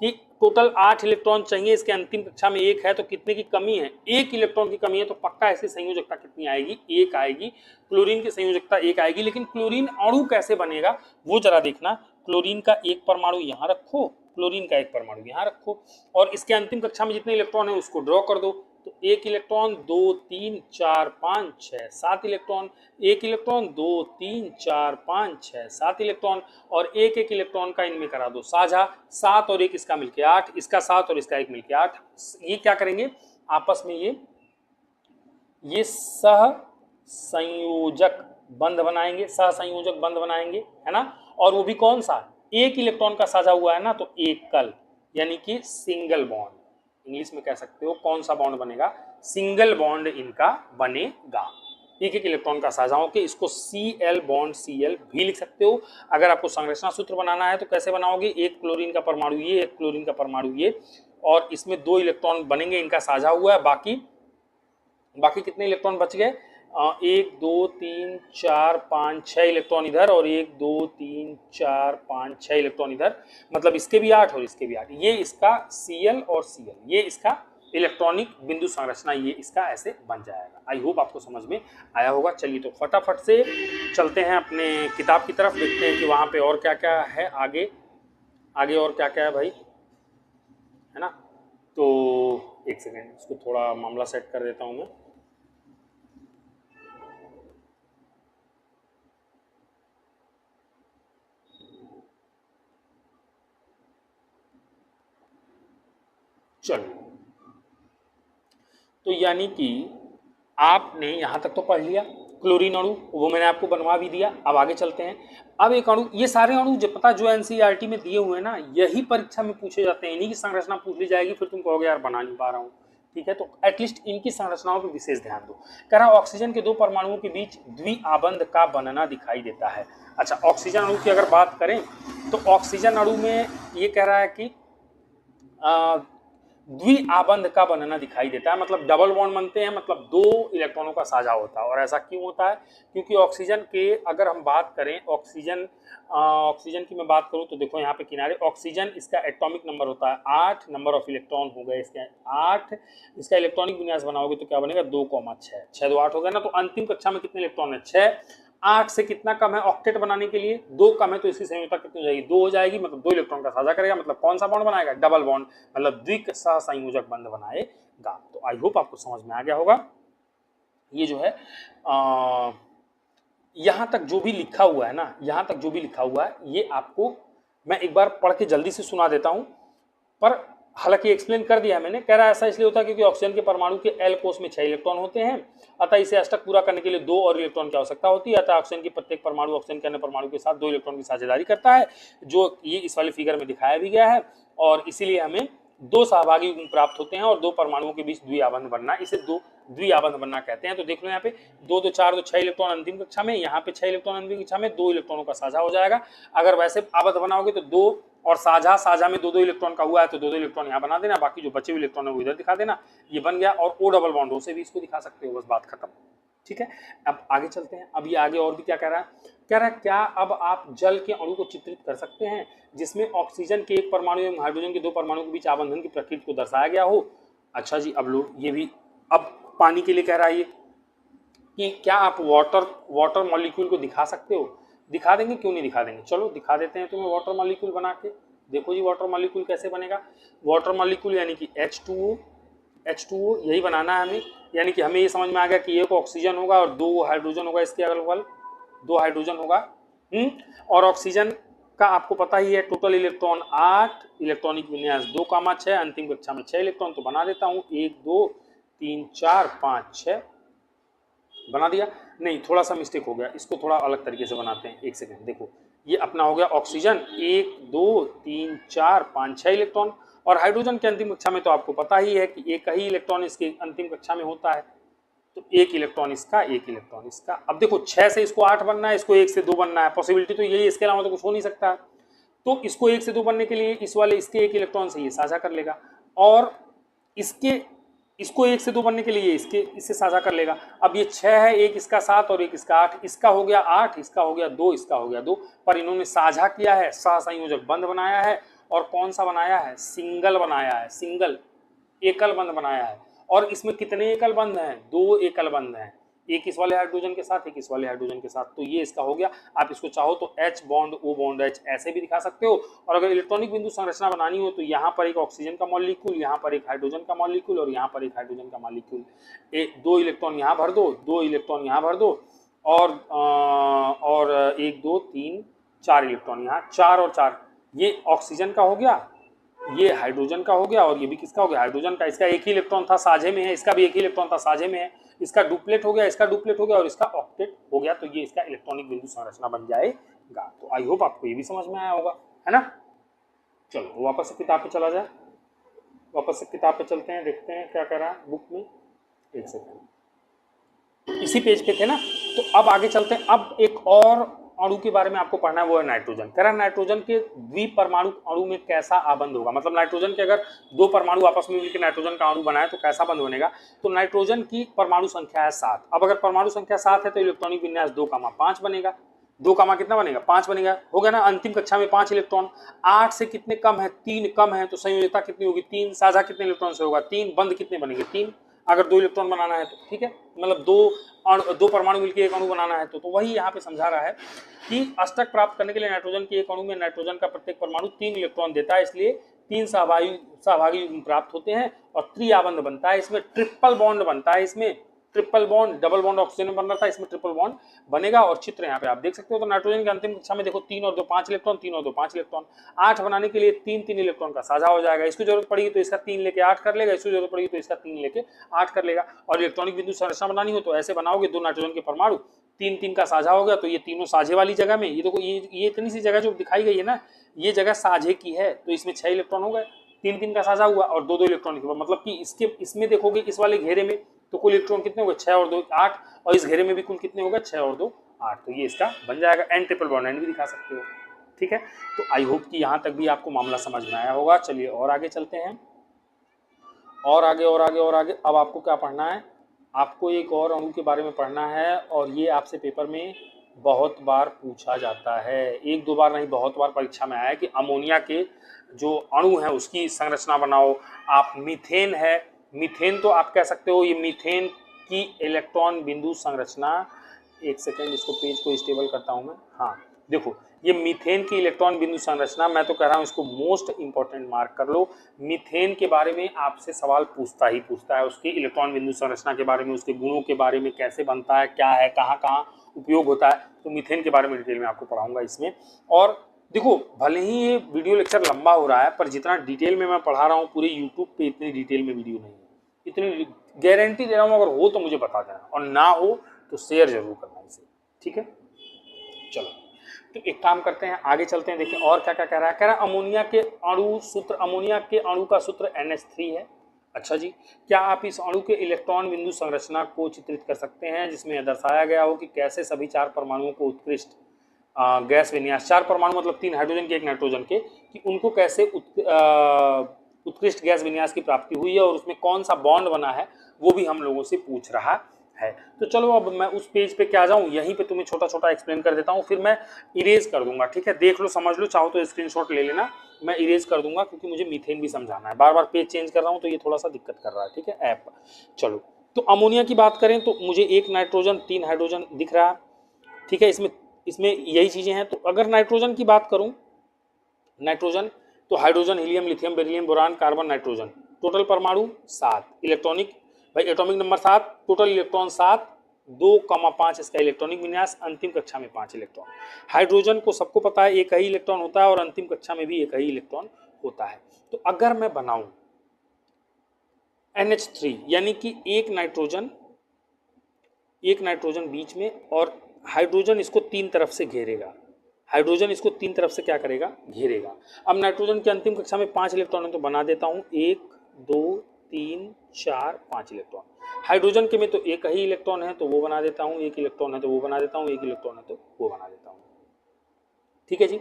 कि टोटल 8 इलेक्ट्रॉन चाहिए, इसके अंतिम कक्षा में 1 है, तो कितने की कमी है, 1 इलेक्ट्रॉन की कमी है। तो पक्का इसकी संयोजकता कितनी आएगी, 1 आएगी। क्लोरीन की संयोजकता 1 आएगी। लेकिन क्लोरीन अणु कैसे बनेगा वो जरा देखना। क्लोरीन का एक परमाणु यहाँ रखो, क्लोरीन का एक परमाणु यहाँ रखो, और इसके अंतिम कक्षा में जितने इलेक्ट्रॉन है उसको ड्रॉ कर दो। तो 1 इलेक्ट्रॉन, 2 3 4 5 6 7 इलेक्ट्रॉन, 1 इलेक्ट्रॉन, 2 3 4 5 6 7 इलेक्ट्रॉन, और एक एक इलेक्ट्रॉन का इनमें करा दो साझा। 7 और 1 इसका मिलके 8, इसका 7 और इसका 1 मिलके 8। ये क्या करेंगे आपस में, ये सह संयोजक बंध बनाएंगे, सह संयोजक बंध बनाएंगे, है ना। और वो भी कौन सा, एक इलेक्ट्रॉन का साझा हुआ है ना, तो एकल, यानी कि सिंगल बॉन्ड। इंग्लिश में कह सकते हो कौन सा बॉन्ड बनेगा, सिंगल बॉन्ड इनका बनेगा। एक एक इलेक्ट्रॉन का साझा होकर इसको Cl बॉन्ड Cl भी लिख सकते हो। अगर आपको संरचना सूत्र बनाना है तो कैसे बनाओगे, एक क्लोरीन का परमाणु ये, एक क्लोरीन का परमाणु ये, और इसमें 2 इलेक्ट्रॉन बनेंगे, इनका साझा हुआ है। बाकी कितने इलेक्ट्रॉन बच गए, 1 2 3 4 5 6 इलेक्ट्रॉन इधर, और 1 2 3 4 5 6 इलेक्ट्रॉन इधर, मतलब इसके भी 8 और इसके भी 8। ये इसका Cl और Cl, ये इसका इलेक्ट्रॉनिक बिंदु संरचना, ये इसका ऐसे बन जाएगा। आई होप आपको समझ में आया होगा। चलिए तो फटाफट से चलते हैं अपने किताब की तरफ, देखते हैं कि वहाँ पे और क्या क्या है, आगे आगे और क्या क्या है भाई, है ना। तो एक सेकेंड, इसको थोड़ा मामला सेट कर देता हूँ मैं। चलो, तो यानी कि आपने यहां तक तो पढ़ लिया क्लोरीन अणु, वो मैंने आपको बनवा भी दिया। अब आगे चलते हैं। अब एक अणु, ये सारे अणु जो पता जो एनसीईआरटी में दिए हुए हैं ना, यही परीक्षा में पूछे जाते हैं, इन्हीं की संरचना पूछ ली जाएगी, फिर तुम कहोगे यार बना नहीं पा रहा हूँ। ठीक है, तो एटलीस्ट इनकी संरचनाओं पर विशेष ध्यान दो। कह रहा ऑक्सीजन के 2 परमाणुओं के बीच द्विआबंध का बनना दिखाई देता है। अच्छा, ऑक्सीजन अणु की अगर बात करें तो ऑक्सीजन अणु में ये कह रहा है कि द्विआबंध का बनना दिखाई देता है, मतलब डबल बॉन्ड बनते हैं, मतलब 2 इलेक्ट्रॉनों का साझा होता है। और ऐसा क्यों होता है, क्योंकि ऑक्सीजन के अगर हम बात करें, ऑक्सीजन की मैं बात करूं तो देखो यहाँ पे किनारे ऑक्सीजन, इसका एटॉमिक नंबर होता है 8, नंबर ऑफ इलेक्ट्रॉन हो गए इसके 8, इसका इलेक्ट्रॉनिक विन्यास बनाओगे तो क्या बनेगा 2, 6, 6 2 8 हो गया ना। तो अंतिम कक्षा में कितने इलेक्ट्रॉन है, 6। 8 से कितना कम है ऑक्टेट बनाने के लिए, 2 कम है, तो इसकी संयोजकता कितनी हो जाएगी, 2 हो जाएगी, मतलब 2 इलेक्ट्रॉन का साझा करेगा, मतलब कौन सा बॉन्ड बनाएगा, डबल बॉन्ड, मतलब द्विसह संयोजक बंध बनाएगा। तो आई होप आपको समझ में आ गया होगा। ये जो है यहां तक जो भी लिखा हुआ है ना, यहां तक जो भी लिखा हुआ है, ये आपको मैं एक बार पढ़ के जल्दी से सुना देता हूं, पर हालांकि एक्सप्लेन कर दिया मैंने, कह रहा है ऐसा इसलिए होता है क्योंकि ऑक्सीजन के परमाणु के एल कोष में 6 इलेक्ट्रॉन होते हैं, अतः इसे अष्टक पूरा करने के लिए 2 और इलेक्ट्रॉन की आवश्यकता होती है। अतः ऑक्सीजन की प्रत्येक परमाणु ऑक्सीजन के अन्य परमाणु के साथ 2 इलेक्ट्रॉन की साझेदारी करता है, जो ये इस वाले फिगर में दिखाया भी गया है, और इसीलिए हमें 2 सहभागी युग्म प्राप्त होते हैं और 2 परमाणुओं के बीच द्विआबंध बनना, इसे द्विआबंध बनना कहते हैं। तो देख लो यहाँ पे 2 2 4 तो 6 इलेक्ट्रॉन अंतिम कक्षा में, यहाँ पे 6 इलेक्ट्रॉन अंतिम कक्षा में, 2 इलेक्ट्रॉनों का साझा हो जाएगा। अगर वैसे आबद्ध बनाओगे तो 2 और साझा में 2 2 इलेक्ट्रॉन का हुआ है तो 2 2 इलेक्ट्रॉन यहाँ बना देना, बाकी जो बचे हुए इलेक्ट्रॉन है वो इधर दिखा देना, ये बन गया। और ओ डबल बॉन्ड से भी इसको दिखा सकते हो, बस बात खत्म। ठीक है, अब आगे चलते हैं। अब ये आगे और भी क्या कह रहा है, कह रहा है क्या अब आप जल के अणु को चित्रित कर सकते हैं जिसमें ऑक्सीजन के एक परमाणु एवं हाइड्रोजन के 2 परमाणु के बीच आबंधन की प्रकृति को दर्शाया गया हो। अच्छा जी, अब लो ये भी, अब पानी के लिए कह रहा है ये कि क्या आप वाटर मॉलिक्यूल को दिखा सकते हो। दिखा देंगे, क्यों नहीं दिखा देंगे, चलो दिखा देते हैं तुम्हें वाटर मॉलिक्यूल बना के। देखो जी वाटर मॉलिक्यूल कैसे बनेगा। वाटर मॉलिक्यूल यानी कि H2O यही बनाना है हमें, यानी कि हमें ये समझ में आ गया कि एक ऑक्सीजन होगा और 2 हाइड्रोजन होगा, इसके अगल बगल 2 हाइड्रोजन होगा। और ऑक्सीजन का आपको पता ही है टोटल इलेक्ट्रॉन 8, इलेक्ट्रॉनिक विन्यास 2,6, अंतिम कक्षा में 6 इलेक्ट्रॉन, तो बना देता हूँ 1 2 3 4 5 6 बना दिया। नहीं, थोड़ा सा मिस्टेक हो गया, इसको थोड़ा अलग तरीके से बनाते हैं, एक सेकंड। देखो ये अपना हो गया ऑक्सीजन 1 2 3 4 5 6 इलेक्ट्रॉन, और हाइड्रोजन के अंतिम कक्षा में तो आपको पता ही है कि एक ही इलेक्ट्रॉन इसके अंतिम कक्षा में होता है, तो 1 इलेक्ट्रॉन इसका 1 इलेक्ट्रॉन इसका। अब देखो 6 से इसको 8 बनना है, इसको 1 से 2 बनना है, पॉसिबिलिटी तो यही, इसके अलावा तो कुछ हो नहीं सकता। तो इसको 1 से 2 बनने के लिए इस वाले इसके 1 इलेक्ट्रॉन से ये साझा कर लेगा, और इसको 1 से 2 बनने के लिए इससे साझा कर लेगा। अब ये 6 है, एक इसका 7 और एक इसका 8, इसका हो गया 8, इसका हो गया 2, इसका हो गया 2, पर इन्होंने साझा किया है, सहसंयोजक बंध बनाया है। और कौन सा बनाया है, सिंगल बनाया है, सिंगल एकल बंध बनाया है। और इसमें कितने एकल बंध हैं, 2 एकल बंध हैं, एक इस वाले हाइड्रोजन के साथ, एक इस वाले हाइड्रोजन के साथ, तो ये इसका हो गया। आप इसको चाहो तो H bond O bond H ऐसे भी दिखा सकते हो। और अगर इलेक्ट्रॉनिक बिंदु संरचना बनानी हो तो यहाँ पर एक ऑक्सीजन का मॉलिक्यूल, यहाँ पर एक हाइड्रोजन का मॉलिक्यूल और यहाँ पर एक हाइड्रोजन का मॉलिक्यूल, 2 इलेक्ट्रॉन यहाँ भर दो, 2 इलेक्ट्रॉन यहाँ भर दो, और 1 2 3 4 इलेक्ट्रॉन यहाँ, 4 और 4, ये ऑक्सीजन का हो गया, ये हाइड्रोजन का हो गया, और ये भी किसका हो गया, हाइड्रोजन का। इसका एक ही इलेक्ट्रॉन था साझे में है, इसका भी एक ही इलेक्ट्रॉन था साझे में है, इसका डुप्लेट हो गया, इसका डुप्लेट हो गया, और इसका ऑक्टेट हो गया, तो ये इसका इलेक्ट्रॉनिक बिंदु संरचना बन जाएगा। तो आई होप आपको ये भी समझ में आया होगा, है ना। चलो वापस से किताब पे चला जाए, वापस से किताब पे चलते हैं, देखते हैं क्या कर रहा है बुक में। एक सेकंड, इसी पेज पे थे ना, तो अब आगे चलते हैं। अब एक और अणु के बारे में आपको पढ़ना है, वो है नाइट्रोजन। कह रहा है नाइट्रोजन के द्विपरमाणु अणु में कैसा आबंध होगा, मतलब नाइट्रोजन के अगर 2 परमाणु आपस में मिलकर नाइट्रोजन का अणु बनाए तो कैसा बंध बनेगा। तो नाइट्रोजन की परमाणु संख्या है 7। अब अगर परमाणु संख्या 7 है तो इलेक्ट्रॉनिक विन्यास 2,5 बनेगा। 2, कितना बनेगा, 5 बनेगा, हो गया ना। अंतिम कक्षा में 5 इलेक्ट्रॉन, 8 से कितने कम है, 3 कम है, तो संयोजकता कितनी होगी, 3। साझा कितने इलेक्ट्रॉन से होगा, 3। बंध कितने बनेंगे, 3, अगर 2 इलेक्ट्रॉन बनाना है तो। ठीक है, मतलब 2 परमाणु मिलकर एक अणु बनाना है तो वही यहाँ पे समझा रहा है कि अष्टक प्राप्त करने के लिए नाइट्रोजन के एक अणु में नाइट्रोजन का प्रत्येक परमाणु 3 इलेक्ट्रॉन देता है, इसलिए 3 सहभागी प्राप्त होते हैं और त्रिआबंध बनता है। इसमें ट्रिपल बॉन्ड बनता है, इसमें triple bond, double bond oxygen में बन रहा था, इसमें ट्रिपल बॉन्ड बनेगा। और चित्र यहाँ पे आप देख सकते हो। तो नाइट्रोजन के अंतिम कक्षा में देखो 3 और 2 5 इलेक्ट्रॉन, 3 और 2 5 इलेक्ट्रॉन। 8 बनाने के लिए 3 इलेक्ट्रॉन का साझा हो जाएगा। इसको जरूरत पड़ेगी तो इसका 3 लेके 8 कर लेगा, इसको जरूरत पड़ेगी तो इसका 3 लेके 8 कर लेगा। और इलेक्ट्रॉनिक बिंदु संरचना बनानी हो तो ऐसे बनाओगे, 2 नाइट्रोजन के परमाणु, 3 का साझा हो गया, तो ये तीनों साझे वाली जगह में, ये देखो ये इतनी सी जगह जो दिखाई गई है ना, ये जगह साझे की है, तो इसमें 6 इलेक्ट्रॉन हो गए, 3 का साझा हुआ और 2 इलेक्ट्रॉन के, मतलब कि इसमें देखोगे इस वाले घेरे में तो कुल इलेक्ट्रॉन कितने हो गए, 6 और 2 8, और इस घेरे में भी कुल कितने हो गए, 6 और 2 8, तो ये इसका बन जाएगा। एन ट्रिपल बॉन्ड एन भी दिखा सकते हो। ठीक है, तो आई होप कि यहाँ तक भी आपको मामला समझ में आया होगा। चलिए और आगे चलते हैं, और आगे। अब आपको क्या पढ़ना है, आपको एक और अणु के बारे में पढ़ना है, और ये आपसे पेपर में बहुत बार पूछा जाता है, 1-2 बार नहीं, बहुत बार परीक्षा में आया है कि अमोनिया के जो अणु है उसकी संरचना बनाओ। आप मीथेन है, मीथेन तो आप कह सकते हो, ये मीथेन की इलेक्ट्रॉन बिंदु संरचना, एक सेकेंड इसको पेज को स्टेबल करता हूं मैं। हाँ देखो, ये मीथेन की इलेक्ट्रॉन बिंदु संरचना, मैं तो कह रहा हूं इसको मोस्ट इंपॉर्टेंट मार्क कर लो। मीथेन के बारे में आपसे सवाल पूछता ही पूछता है, उसकी इलेक्ट्रॉन बिंदु संरचना के बारे में, उसके गुणों के बारे में, कैसे बनता है, क्या है, कहाँ कहाँ उपयोग होता है, तो मीथेन के बारे में डिटेल में आपको पढ़ाऊंगा इसमें। और देखो भले ही ये वीडियो लेक्चर लंबा हो रहा है, पर जितना डिटेल में मैं पढ़ा रहा हूँ पूरे यूट्यूब पे इतनी डिटेल में वीडियो नहीं है। इतनी गारंटी दे रहा हूँ, अगर हो तो मुझे बता देना, और ना हो तो शेयर जरूर करना इसे, ठीक है। चलो तो एक काम करते हैं, आगे चलते हैं, देखिए और क्या क्या कह रहा है। कह रहा है अमोनिया के अणु सूत्र, अमोनिया के अणु का सूत्र NH3 है। अच्छा जी, क्या आप इस अणु के इलेक्ट्रॉन बिंदु संरचना को चित्रित कर सकते हैं जिसमें यह दर्शाया गया हो कि कैसे सभी 4 परमाणुओं को उत्कृष्ट गैस विन्यास, 4 परमाणु मतलब 3 हाइड्रोजन के 1 नाइट्रोजन के, कि उनको कैसे उत्कृष्ट गैस विन्यास की प्राप्ति हुई है और उसमें कौन सा बॉन्ड बना है, वो भी हम लोगों से पूछ रहा है। तो चलो अब मैं उस पेज पे क्या जाऊं, यहीं पे तुम्हें छोटा छोटा एक्सप्लेन कर देता हूं, फिर मैं इरेज कर दूंगा, ठीक है। देख लो, समझ लो, चाहो तो स्क्रीनशॉट ले लेना, मैं इरेज कर दूंगा क्योंकि मुझे मीथेन भी समझाना है। बार बार पेज चेंज कर रहा हूं तो ये थोड़ा सा दिक्कत कर रहा है, ठीक है ऐप। चलो तो अमोनिया की बात करें तो मुझे 1 नाइट्रोजन 3 हाइड्रोजन दिख रहा है, ठीक है। इसमें यही चीजें हैं। तो अगर नाइट्रोजन की बात करूं, नाइट्रोजन तो hydrogen, helium, lithium, beryllium, boron, carbon, nitrogen, total परमाणु 7, इलेक्ट्रॉनिक भाई एटॉमिक नंबर 7, टोटल इलेक्ट्रॉन 7, 2,5 इसका इलेक्ट्रॉनिक विन्यास, अंतिम कक्षा में 5 इलेक्ट्रॉन। हाइड्रोजन को सबको पता है एक ही इलेक्ट्रॉन होता है और अंतिम कक्षा में भी एक ही इलेक्ट्रॉन होता है। तो अगर मैं बनाऊं NH3 यानी कि एक नाइट्रोजन बीच में, और हाइड्रोजन इसको 3 तरफ से घेरेगा, हाइड्रोजन इसको 3 तरफ से क्या करेगा, घेरेगा। अब नाइट्रोजन की अंतिम कक्षा में 5 इलेक्ट्रॉन है तो बना देता हूं 1 2 3 4 5 इलेक्ट्रॉन। हाइड्रोजन के में तो एक ही इलेक्ट्रॉन है तो वो बना देता हूं, एक इलेक्ट्रॉन है तो वो बना देता हूं, एक इलेक्ट्रॉन है तो वो बना देता हूं, ठीक है जी।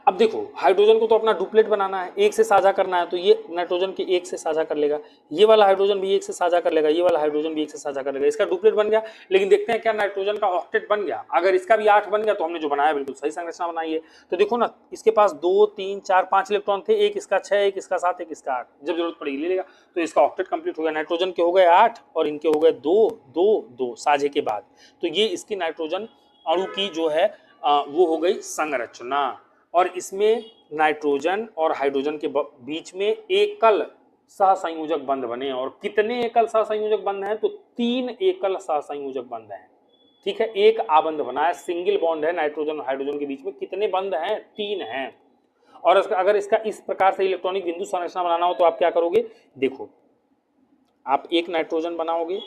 अब देखो हाइड्रोजन को तो अपना डुप्लेट बनाना है, एक से साझा करना है, तो ये नाइट्रोजन के एक से साझा कर लेगा, ये वाला हाइड्रोजन भी एक से साझा कर लेगा, ये वाला हाइड्रोजन भी एक से साझा कर लेगा, इसका डुप्लेट बन गया। लेकिन देखते हैं क्या नाइट्रोजन का ऑक्टेट बन गया। अगर इसका भी 8 बन गया तो हमने जो बनाया बिल्कुल सही संरचना बनाई है। तो देखो ना, इसके पास 2 3 4 5 इलेक्ट्रॉन थे, एक इसका 6, एक इसका 7, एक इसका 8, जब जरूरत पड़ेगी ले लेगा। तो इसका ऑक्टेट कंप्लीट हो गया, नाइट्रोजन के हो गए 8 और इनके हो गए 2 2 2 साझे के बाद। तो ये इसकी नाइट्रोजन अणु की जो है वो हो गई संरचना। और इसमें नाइट्रोजन और हाइड्रोजन के बीच में एकल सहसंयोजक बंध बने। और कितने एकल सहसंयोजक बंध हैं, तो 3 एकल सहसंयोजक बंध हैं, ठीक है। एक आबंध बना है, सिंगल बॉन्ड है नाइट्रोजन और हाइड्रोजन के बीच में। कितने बंध हैं, 3 हैं। और अगर इसका इस प्रकार से इलेक्ट्रॉनिक बिंदु संरचना बनाना हो तो आप क्या करोगे, देखो आप एक नाइट्रोजन बनाओगे,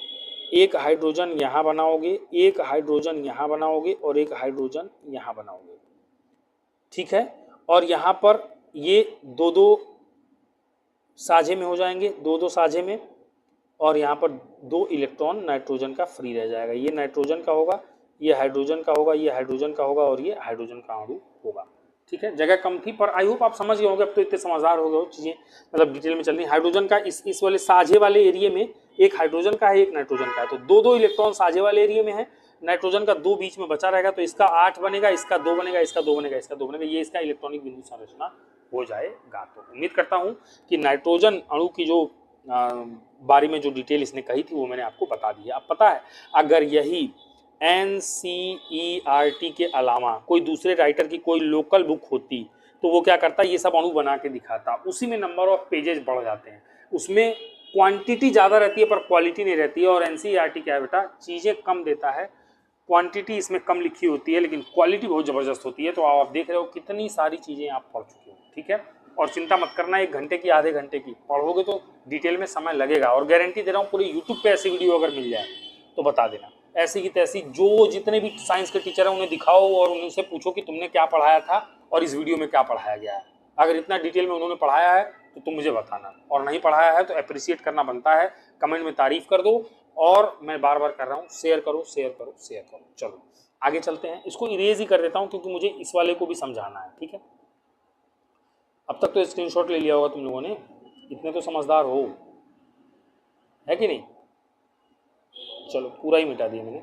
एक हाइड्रोजन यहां बनाओगे, एक हाइड्रोजन यहां बनाओगे और एक हाइड्रोजन यहां बनाओगे, ठीक है। और यहां पर ये 2 साझे में हो जाएंगे, 2 साझे में, और यहां पर 2 इलेक्ट्रॉन नाइट्रोजन का फ्री रह जाएगा। ये नाइट्रोजन का होगा, ये हाइड्रोजन का होगा, ये हाइड्रोजन का होगा और ये हाइड्रोजन का अणु होगा, ठीक है। जगह कम थी पर आई होप आप समझ गए होंगे, अब तो इतने समझदार हो गए हो, चीजें मतलब डिटेल में चल रही। हाइड्रोजन का इस वाले साझे वाले एरिया में एक हाइड्रोजन का है, एक नाइट्रोजन का है, तो 2 इलेक्ट्रॉन साझे वाले एरिया में है, नाइट्रोजन का 2 बीच में बचा रहेगा, तो इसका 8 बनेगा, इसका 2 बनेगा, इसका 2 बनेगा, इसका 2 बनेगा। ये इसका इलेक्ट्रॉनिक बिंदु संरचना हो जाएगा। तो उम्मीद करता हूं कि नाइट्रोजन अणु की जो बारे में जो डिटेल इसने कही थी वो मैंने आपको बता दी है। अब पता है, अगर यही NCERT के अलावा कोई दूसरे राइटर की कोई लोकल बुक होती तो वो क्या करता, ये सब अणु बना के दिखाता, उसी में नंबर ऑफ पेजेस बढ़ जाते हैं, उसमें क्वांटिटी ज़्यादा रहती है पर क्वालिटी नहीं रहती है। और NCERT क्या है बेटा, चीज़ें कम देता है, क्वांटिटी इसमें कम लिखी होती है लेकिन क्वालिटी बहुत ज़बरदस्त होती है। तो आप देख रहे हो कितनी सारी चीज़ें आप पढ़ चुके हो, ठीक है। और चिंता मत करना, 1 घंटे की आधे घंटे की पढ़ोगे तो डिटेल में समय लगेगा। और गारंटी दे रहा हूँ पूरे यूट्यूब पे ऐसी वीडियो अगर मिल जाए तो बता देना, ऐसी की तैसी। जो जितने भी साइंस के टीचर हैं उन्हें दिखाओ और उनसे पूछो कि तुमने क्या पढ़ाया था और इस वीडियो में क्या पढ़ाया गया है। अगर इतना डिटेल में उन्होंने पढ़ाया है तो तुम मुझे बताना, और नहीं पढ़ाया है तो अप्रिशिएट करना बनता है, कमेंट में तारीफ कर दो। और मैं बार बार कर रहा हूँ, शेयर करो शेयर करो शेयर करो। चलो आगे चलते हैं, इसको इरेज ही कर देता हूँ क्योंकि मुझे इस वाले को भी समझाना है, ठीक है। अब तक तो स्क्रीनशॉट ले लिया होगा तुम लोगों ने, इतने तो समझदार हो, है कि नहीं। चलो पूरा ही मिटा दिया मैंने।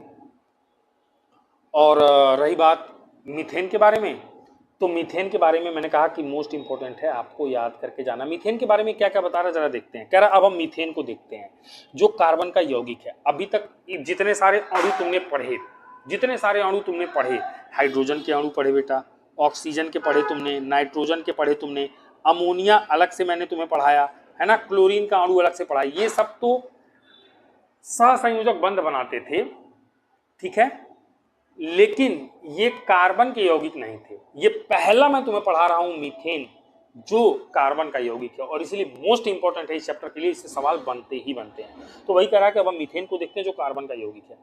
और रही बात मीथेन के बारे में, तो मीथेन के बारे में मैंने कहा कि मोस्ट इंपॉर्टेंट है, आपको याद करके जाना। मीथेन के बारे में क्या क्या बता रहा है जरा देखते हैं। कह रहा अब हम मीथेन को देखते हैं, जो कार्बन का यौगिक है। अभी तक जितने सारे अणु तुमने पढ़े, जितने सारे अणु तुमने पढ़े, हाइड्रोजन के अणु पढ़े बेटा, ऑक्सीजन के पढ़े तुमने, नाइट्रोजन के पढ़े तुमने, अमोनिया अलग से मैंने तुम्हें पढ़ाया है ना, क्लोरीन का अणु अलग से पढ़ाया। ये सब तो सहसंयोजक बंध बनाते थे, ठीक है। लेकिन ये कार्बन के यौगिक नहीं थे। ये पहला मैं तुम्हें पढ़ा रहा हूं मीथेन, जो कार्बन का यौगिक है, और इसलिए मोस्ट इंपॉर्टेंट है इस चैप्टर के लिए, इससे सवाल बनते ही बनते हैं। तो वही कह रहा है कि अब हम मीथेन को देखते हैं जो कार्बन का यौगिक है।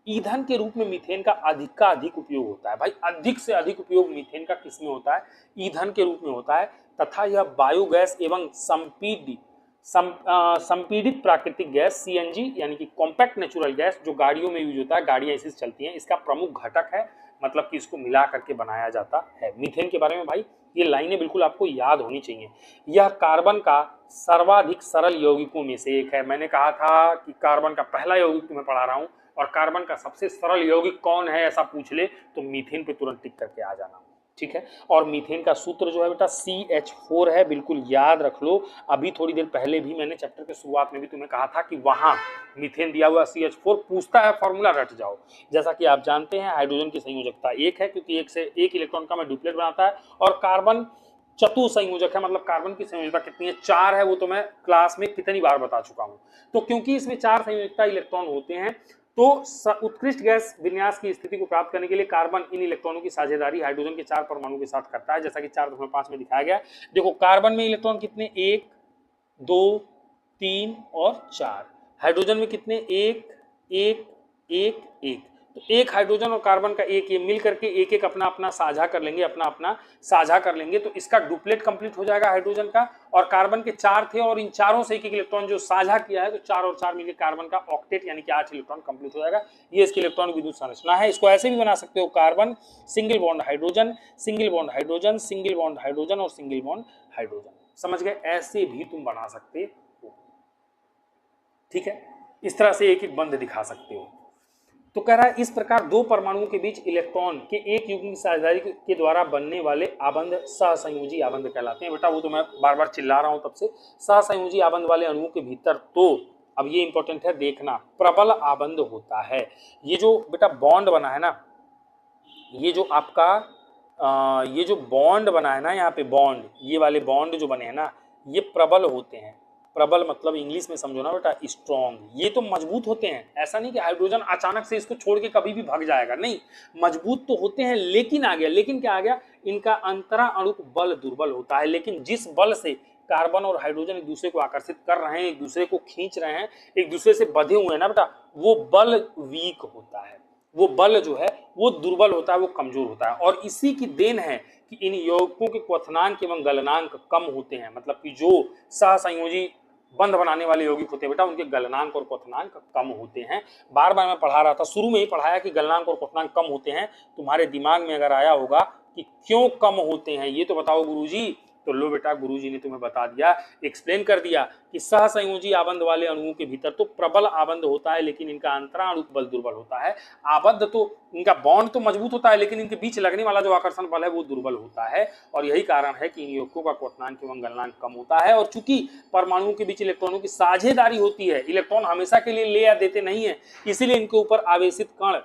ईंधन के रूप में मीथेन का अधिक उपयोग होता है। भाई अधिक से अधिक उपयोग मीथेन का किस में होता है? ईंधन के रूप में होता है, तथा यह बायोगैस एवं संपीड़ित प्राकृतिक गैस सीएनजी यानी कि कॉम्पैक्ट नेचुरल गैस, जो गाड़ियों में यूज होता है, गाड़ियां इसी से चलती हैं, इसका प्रमुख घटक है। मतलब कि इसको मिला करके बनाया जाता है। मीथेन के बारे में भाई ये लाइनें बिल्कुल आपको याद होनी चाहिए। यह कार्बन का सर्वाधिक सरल यौगिकों में से एक है। मैंने कहा था कि कार्बन का पहला यौगिक तुम्हें पढ़ा रहा हूं, और कार्बन का सबसे सरल यौगिक कौन है ऐसा पूछ ले तो मीथेन पे तुरंत टिक करके आ जाना। ठीक है, और मीथेन का सूत्र जो है बेटा CH4 है, बिल्कुल याद रख लो। अभी थोड़ी देर पहले भी मैंने चैप्टर के शुरुआत में भी तुम्हें कहा था कि वहां मीथेन दिया हुआ CH4 पूछता है, फॉर्मूला रट जाओ। जैसा कि आप जानते हैं हाइड्रोजन की संयोजकता 1 है, क्योंकि एक से एक इलेक्ट्रॉन का मैं डुप्लेट बनाता है, और कार्बन चतुसंयोजक है, मतलब कार्बन की संयोजकता कितनी है? 4 है। वो तो मैं क्लास में कितनी बार बता चुका हूं। तो क्योंकि इसमें 4 संयोजकता इलेक्ट्रॉन होते हैं, तो उत्कृष्ट गैस विन्यास की स्थिति को प्राप्त करने के लिए कार्बन इन इलेक्ट्रॉनों की साझेदारी हाइड्रोजन के 4 परमाणु के साथ करता है, जैसा कि 4.5 में दिखाया गया। देखो कार्बन में इलेक्ट्रॉन कितने? 1 2 3 और 4। हाइड्रोजन में कितने? 1 1 1 1। तो एक हाइड्रोजन और कार्बन का एक, ये मिल करके एक एक अपना अपना साझा कर लेंगे, अपना अपना साझा कर लेंगे, तो इसका डुप्लेट कंप्लीट हो जाएगा हाइड्रोजन का। और कार्बन के 4 थे, और इन चारों से एक एक इलेक्ट्रॉन जो साझा किया है, तो 4 और 4 मिलकर कार्बन का ऑक्टेट यानी कि 8 इलेक्ट्रॉन कंप्लीट हो जाएगा। ये इसकी इलेक्ट्रॉन विद्युत संरचना है। इसको ऐसे भी बना सकते हो, carbon single bond hydrogen, single bond hydrogen, single bond hydrogen और सिंगल बॉन्ड हाइड्रोजन। समझ गए? ऐसे भी तुम बना सकते हो। ठीक है, इस तरह से एक एक बंध दिखा सकते हो। तो कह रहा है इस प्रकार दो परमाणुओं के बीच इलेक्ट्रॉन के एक युग्म की साझेदारी के द्वारा बनने वाले आबंध सहसंयोजी आबंध कहलाते हैं। बेटा वो तो मैं बार बार चिल्ला रहा हूं तब से। सहसंयोजी आबंध वाले अणुओं के भीतर, तो अब ये इंपॉर्टेंट है देखना, प्रबल आबंध होता है। ये जो बेटा बॉन्ड बना है ना, ये जो आपका ये जो बॉन्ड बना है ना, यहाँ पे बॉन्ड, ये वाले बॉन्ड जो बने हैं ना, ये प्रबल होते हैं। प्रबल मतलब इंग्लिश में समझो ना बेटा, स्ट्रॉन्ग। ये तो मजबूत होते हैं, ऐसा नहीं कि हाइड्रोजन अचानक से इसको छोड़ के कभी भी भाग जाएगा, नहीं, मजबूत तो होते हैं। लेकिन आ गया, लेकिन क्या आ गया? इनका अंतरा अणुक बल दुर्बल होता है। लेकिन जिस बल से कार्बन और हाइड्रोजन एक दूसरे को आकर्षित कर रहे हैं, एक दूसरे को खींच रहे हैं, एक दूसरे से बंधे हुए हैं ना बेटा, वो बल वीक होता है, वो बल जो है वो दुर्बल होता है, वो कमजोर होता है। और इसी की देन है कि इन यौगिकों के क्वथनांक एवं गलनांक कम होते हैं। मतलब कि जो सहसंयोजी बंध बनाने वाले यौगिक होते हैं बेटा, उनके गलनांक और क्वथनांक कम होते हैं। बार बार मैं पढ़ा रहा था, शुरू में ही पढ़ाया कि गलनांक और क्वथनांक कम होते हैं। तुम्हारे दिमाग में अगर आया होगा कि क्यों कम होते हैं ये तो बताओ गुरुजी, तो लो बेटा गुरुजी ने तुम्हें बता दिया, एक्सप्लेन कर दिया कि सहसंयोजी आबंध वाले अणुओं के भीतर तो प्रबल आबंध होता है, लेकिन इनका अंतराणुक बल दुर्बल होता है। आबंध तो इनका बॉन्ड तो मजबूत होता है, लेकिन इनके बीच लगने वाला जो आकर्षण बल है वो दुर्बल होता है। और यही कारण है कि इन यौगिकों का क्वथनांक एवं गलनांक कम होता है। और चूंकि परमाणुओं के बीच इलेक्ट्रॉनों की साझेदारी होती है, इलेक्ट्रॉन हमेशा के लिए ले या देते नहीं है, इसीलिए इनके ऊपर आवेशित कण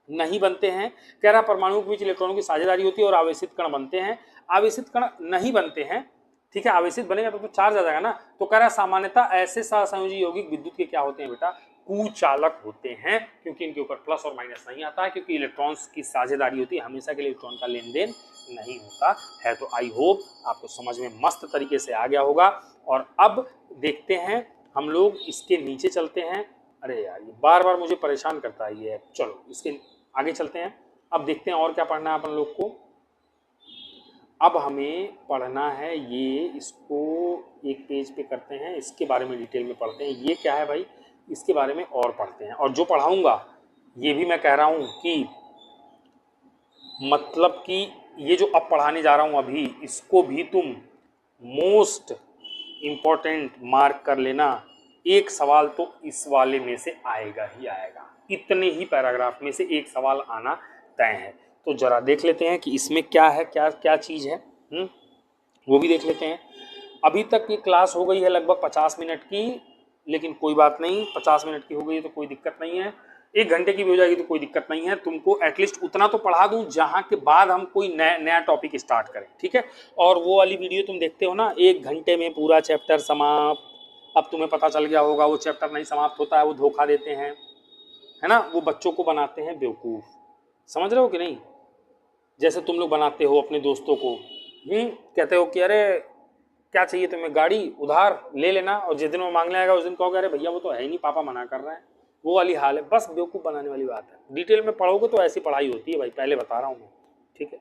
नहीं बनते हैं। कह रहा परमाणुओं के बीच इलेक्ट्रॉनों की साझेदारी होती है और आवेशित कण बनते हैं। आवेशित कण नहीं बनते हैं, ठीक है, आवेशित बनेगा तो चार्ज आ जाएगा ना। तो कह रहा सामान्यतः ऐसे सहसंयोजी यौगिक विद्युत के क्या होते हैं बेटा? कुचालक होते हैं, क्योंकि इनके ऊपर प्लस और माइनस नहीं आता है, क्योंकि इलेक्ट्रॉन्स की साझेदारी होती है, हमेशा के लिए इलेक्ट्रॉन का लेन देन नहीं होता है। तो आई होप आपको समझ में मस्त तरीके से आ गया होगा। और अब देखते हैं हम लोग, इसके नीचे चलते हैं। अरे यार ये बार बार मुझे परेशान करता है ये। चलो इसके आगे चलते हैं। अब देखते हैं और क्या पढ़ना है अपन लोग को। अब हमें पढ़ना है ये, इसको एक पेज पे करते हैं, इसके बारे में डिटेल में पढ़ते हैं। ये क्या है भाई, इसके बारे में और पढ़ते हैं। और जो पढ़ाऊंगा ये भी मैं कह रहा हूँ कि मतलब कि ये जो अब पढ़ाने जा रहा हूँ अभी, इसको भी तुम मोस्ट इम्पोर्टेंट मार्क कर लेना। एक सवाल तो इस वाले में से आएगा ही आएगा, इतने ही पैराग्राफ में से एक सवाल आना तय है। तो जरा देख लेते हैं कि इसमें क्या है, क्या क्या चीज़ है, वो भी देख लेते हैं। अभी तक ये क्लास हो गई है लगभग 50 मिनट की, लेकिन कोई बात नहीं, 50 मिनट की हो गई है तो कोई दिक्कत नहीं है। 1 घंटे की भी हो जाएगी तो कोई दिक्कत नहीं है। तुमको एटलीस्ट उतना तो पढ़ा दूं जहां के बाद हम कोई नया टॉपिक स्टार्ट करें, ठीक है। और वो वाली वीडियो तुम देखते हो ना, 1 घंटे में पूरा चैप्टर समाप्त। अब तुम्हें पता चल गया होगा वो चैप्टर नहीं समाप्त होता है, वो धोखा देते हैं, है ना, वो बच्चों को बनाते हैं बेवकूफ़। समझ रहे हो कि नहीं? जैसे तुम लोग बनाते हो अपने दोस्तों को, कहते हो कि अरे क्या चाहिए तुम्हें, गाड़ी उधार ले लेना, और जिस दिन वो मांगने आएगा उस दिन कहोगे अरे भैया वो तो है ही नहीं, पापा मना कर रहे हैं। वो वाली हाल है, बस बेवकूफ़ बनाने वाली बात है। डिटेल में पढ़ोगे तो ऐसी पढ़ाई होती है भाई, पहले बता रहा हूँ मैं, ठीक है।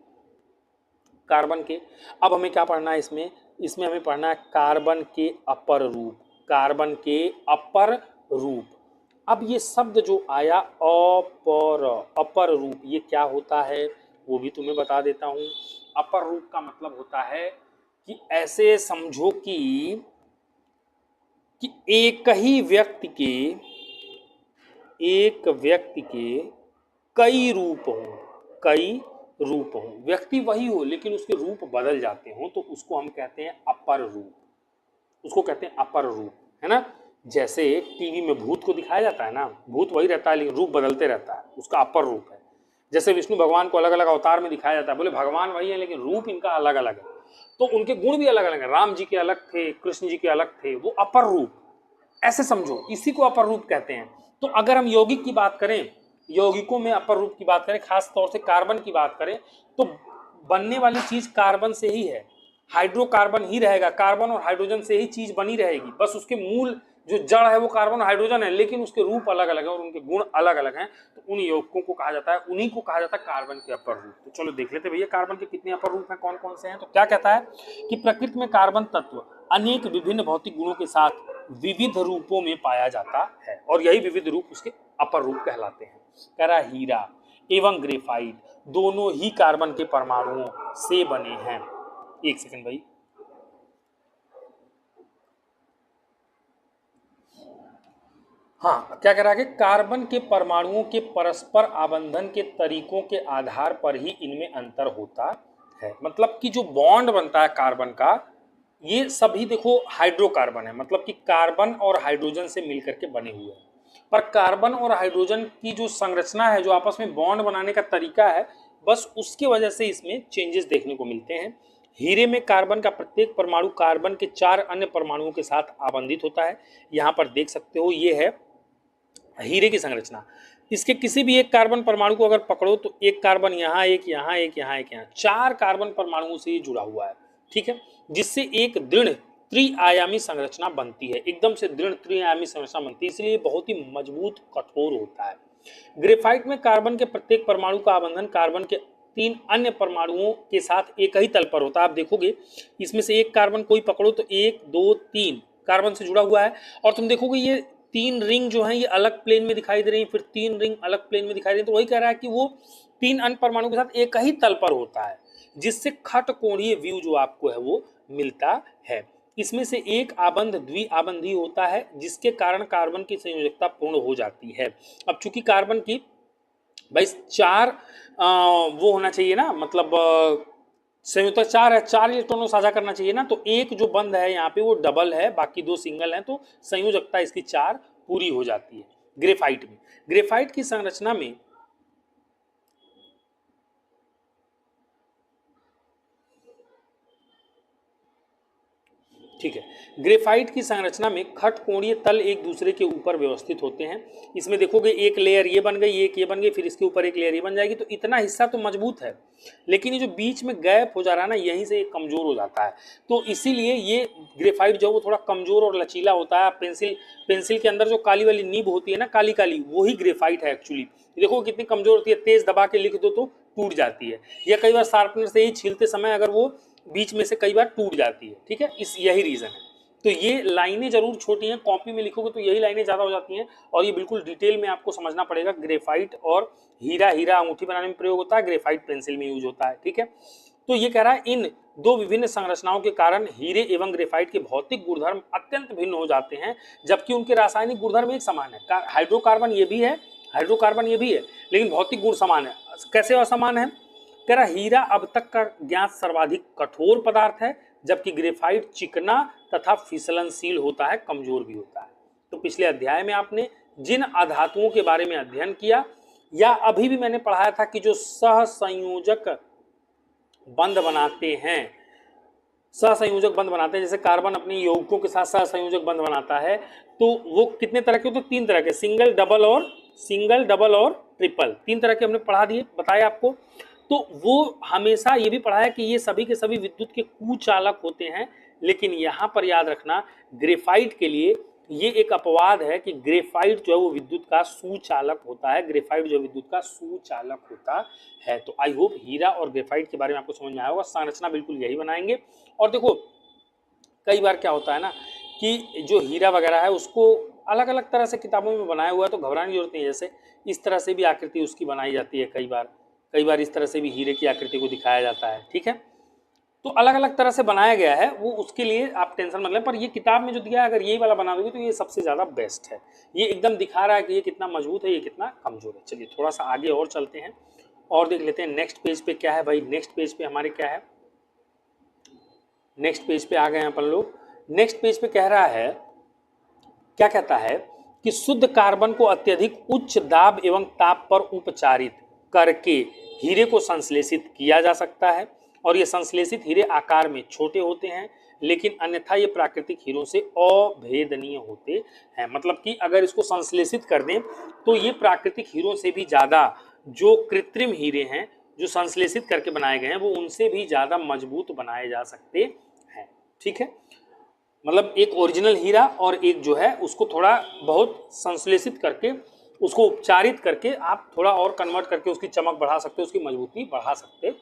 कार्बन के, अब हमें क्या पढ़ना है इसमें, इसमें हमें पढ़ना है कार्बन के अपर रूप, कार्बन के अपर रूप। अब ये शब्द जो आया अपर, अपर रूप, ये क्या होता है वो भी तुम्हें बता देता हूं। अपर रूप का मतलब होता है कि ऐसे समझो कि एक व्यक्ति के कई रूप हों, कई रूप हों, व्यक्ति वही हो लेकिन उसके रूप बदल जाते हों, तो उसको हम कहते हैं अपर रूप, उसको कहते हैं अपर रूप, है ना। जैसे टीवी में भूत को दिखाया जाता है ना, भूत वही रहता है लेकिन रूप बदलते रहता है, उसका अपर रूप है। जैसे विष्णु भगवान को अलग अलग अवतार में दिखाया जाता है, बोले भगवान वही है लेकिन रूप इनका अलग अलग है, तो उनके गुण भी अलग अलग है, राम जी के अलग थे, कृष्ण जी के अलग थे, वो अपर रूप, ऐसे समझो, इसी को अपर रूप कहते हैं। तो अगर हम यौगिक की बात करें, यौगिकों में अपर रूप की बात करें, खास तौर से कार्बन की बात करें, तो बनने वाली चीज कार्बन से ही है, हाइड्रोकार्बन ही रहेगा, कार्बन और हाइड्रोजन से ही चीज बनी रहेगी, बस उसके मूल जो जड़ है वो कार्बन और हाइड्रोजन है, लेकिन उसके रूप अलग अलग है और उनके गुण अलग अलग हैं। तो उन यौगिकों को कहा जाता है, उन्हीं को कहा जाता है कार्बन के अपर रूप। तो चलो देख लेते भैया कार्बन के कितने अपर रूप हैं, कौन कौन से हैं। तो क्या कहता है कि प्रकृति में कार्बन तत्व अनेक विभिन्न भौतिक गुणों के साथ विविध रूपों में पाया जाता है, और यही विविध रूप उसके अपर रूप कहलाते हैं। कह रहा हीरा एवं ग्रेफाइट दोनों ही कार्बन के परमाणुओं से बने हैं। एक सेकंड भाई, हाँ क्या कह रहा है कि कार्बन के परमाणुओं के परस्पर आबंधन के तरीकों के आधार पर ही इनमें अंतर होता है। मतलब कि जो बॉन्ड बनता है कार्बन का, ये सभी देखो हाइड्रोकार्बन है, मतलब कि कार्बन और हाइड्रोजन से मिलकर के बने हुए हैं। पर कार्बन और हाइड्रोजन की जो संरचना है, जो आपस में बॉन्ड बनाने का तरीका है, बस उसकी वजह से इसमें चेंजेस देखने को मिलते हैं। हीरे में कार्बन का प्रत्येक परमाणु कार्बन के 4 अन्य परमाणुओं के साथ आबंधित होता है। यहाँ पर देख सकते हो ये है हीरे की संरचना। इसके किसी भी एक कार्बन परमाणु को अगर पकड़ो तो एक कार्बन यहाँ, एक यहाँ, एक यहाँ, एक यहाँ, 4 कार्बन परमाणुओं से ये जुड़ा हुआ है, ठीक है, जिससे एक दृढ़ त्रिआयामी संरचना बनती है, एकदम से दृढ़ त्रिआयामी संरचना बनती है, इसलिए बहुत ही मजबूत कठोर होता है। ग्रेफाइट में कार्बन के प्रत्येक परमाणु का आबंधन कार्बन के 3 अन्य परमाणुओं के साथ एक ही तल पर होता है। आप देखोगे इसमें से एक कार्बन कोई पकड़ो तो 1 2 3 कार्बन से जुड़ा हुआ है, और तुम देखोगे ये 3 रिंग जो है ये अलग प्लेन में दिखाई दे रही है, फिर 3 रिंग अलग प्लेन में दिखाई दे रही है। तो वही कह रहा है कि वो 3 अन्य परमाणु के साथ एक ही तल पर होता है, जिससे खटकोणीय व्यू जो आपको है वो मिलता है। इसमें से एक आबंध द्विआबंधी होता है, जिसके कारण कार्बन की संयोजकता पूर्ण हो जाती है। अब चूंकि कार्बन की भाई 4 वो होना चाहिए ना, मतलब संयुक्त 4 है, 4 इलेक्ट्रॉनों साझा करना चाहिए ना, तो एक जो बंध है यहाँ पे वो डबल है, बाकी 2 सिंगल है, तो संयोजकता इसकी 4 पूरी हो जाती है। ग्रेफाइट में, ग्रेफाइट की संरचना में ठीक है, ग्रेफाइट की संरचना में खटकोणीय तल एक दूसरे के ऊपर व्यवस्थित होते हैं। इसमें देखोगे एक लेयर ये बन गई, एक ये बन गई, फिर इसके ऊपर एक लेयर ये बन जाएगी, तो इतना हिस्सा तो मजबूत है, लेकिन ये जो बीच में गैप हो जा रहा है ना, यहीं से ये कमजोर हो जाता है। तो इसीलिए ये ग्रेफाइट जो वो थोड़ा कमजोर और लचीला होता है। पेंसिल के अंदर जो काली वाली नीब होती है ना, काली काली, वही ग्रेफाइट है एक्चुअली। देखो कितनी कमजोर होती है, तेज दबा के लिख दो तो टूट जाती है, या कई बार शार्पनर से ही छीलते समय अगर वो बीच में से कई बार टूट जाती है, ठीक है, इस यही रीजन है। तो ये लाइनें जरूर छोटी हैं, कॉपी में लिखोगे तो यही लाइनें ज्यादा हो जाती हैं, और ये बिल्कुल डिटेल में आपको समझना पड़ेगा। ग्रेफाइट और हीरा, हीरा अंगूठी बनाने में प्रयोग होता है, ग्रेफाइट पेंसिल में यूज होता है, ठीक है। तो ये कह रहा है इन दो विभिन्न संरचनाओं के कारण हीरे एवं ग्रेफाइट के भौतिक गुणधर्म अत्यंत भिन्न हो जाते हैं, जबकि उनके रासायनिक गुणधर्म एक समान है। हाइड्रोकार्बन ये भी है, हाइड्रोकार्बन ये भी है, लेकिन भौतिक गुण समान है। कैसे असमान है? कह रहा हीरा अब तक का ज्ञात सर्वाधिक कठोर पदार्थ है, जबकि ग्रेफाइट चिकना तथा फिसलनशील होता है, कमजोर भी होता है। तो पिछले अध्याय में आपने जिन अधातुओं के बारे में अध्ययन किया, या अभी भी मैंने पढ़ाया था कि जो सहसंयोजक बंध बनाते हैं, सहसंयोजक बंध बनाते हैं, जैसे कार्बन अपने यौगिकों के साथ सहसंयोजक बंध बनाता है, तो वो कितने तरह के होते हैं? 3 तरह के, सिंगल, डबल और सिंगल, डबल और ट्रिपल, 3 तरह के हमने पढ़ा दिए, बताया आपको। तो वो हमेशा ये भी पढ़ा है कि ये सभी के सभी विद्युत के कुचालक होते हैं, लेकिन यहाँ पर याद रखना ग्रेफाइट के लिए ये एक अपवाद है कि ग्रेफाइट जो है वो विद्युत का सुचालक होता है, ग्रेफाइट जो विद्युत का सुचालक होता है। तो आई होप हीरा और ग्रेफाइट के बारे में आपको समझ में आया होगा। संरचना बिल्कुल यही बनाएंगे। और देखो कई बार क्या होता है ना कि जो हीरा वगैरह है उसको अलग अलग तरह से किताबों में बनाया हुआ है, तो घबराने की जरूरत नहीं है। जैसे इस तरह से भी आकृति उसकी बनाई जाती है, कई बार इस तरह से भी हीरे की आकृति को दिखाया जाता है, ठीक है। तो अलग अलग तरह से बनाया गया है, वो उसके लिए आप टेंशन मत लें। पर ये किताब में जो दिया है अगर यही वाला बना दोगे तो ये सबसे ज़्यादा बेस्ट है। ये एकदम दिखा रहा है कि ये कितना मजबूत है, ये कितना कमजोर है। चलिए थोड़ा सा आगे और चलते हैं और देख लेते हैं नेक्स्ट पेज पे क्या है भाई। नेक्स्ट पेज पे हमारे क्या है, नेक्स्ट पेज पे आ गए हैं अपन लोग। नेक्स्ट पेज पे कह रहा है, क्या कहता है कि शुद्ध कार्बन को अत्यधिक उच्च दाब एवं ताप पर उपचारित करके हीरे को संश्लेषित किया जा सकता है, और ये संश्लेषित हीरे आकार में छोटे होते हैं, लेकिन अन्यथा ये प्राकृतिक हीरों से अभेदनीय होते हैं। मतलब कि अगर इसको संश्लेषित कर दें तो ये प्राकृतिक हीरों से भी ज्यादा, जो कृत्रिम हीरे हैं जो संश्लेषित करके बनाए गए हैं, वो उनसे भी ज्यादा मजबूत बनाए जा सकते हैं, ठीक है। मतलब एक ओरिजिनल हीरा और एक जो है उसको थोड़ा बहुत संश्लेषित करके, उसको उपचारित करके आप थोड़ा और कन्वर्ट करके उसकी चमक बढ़ा सकते हो, उसकी मजबूती बढ़ा सकते हो,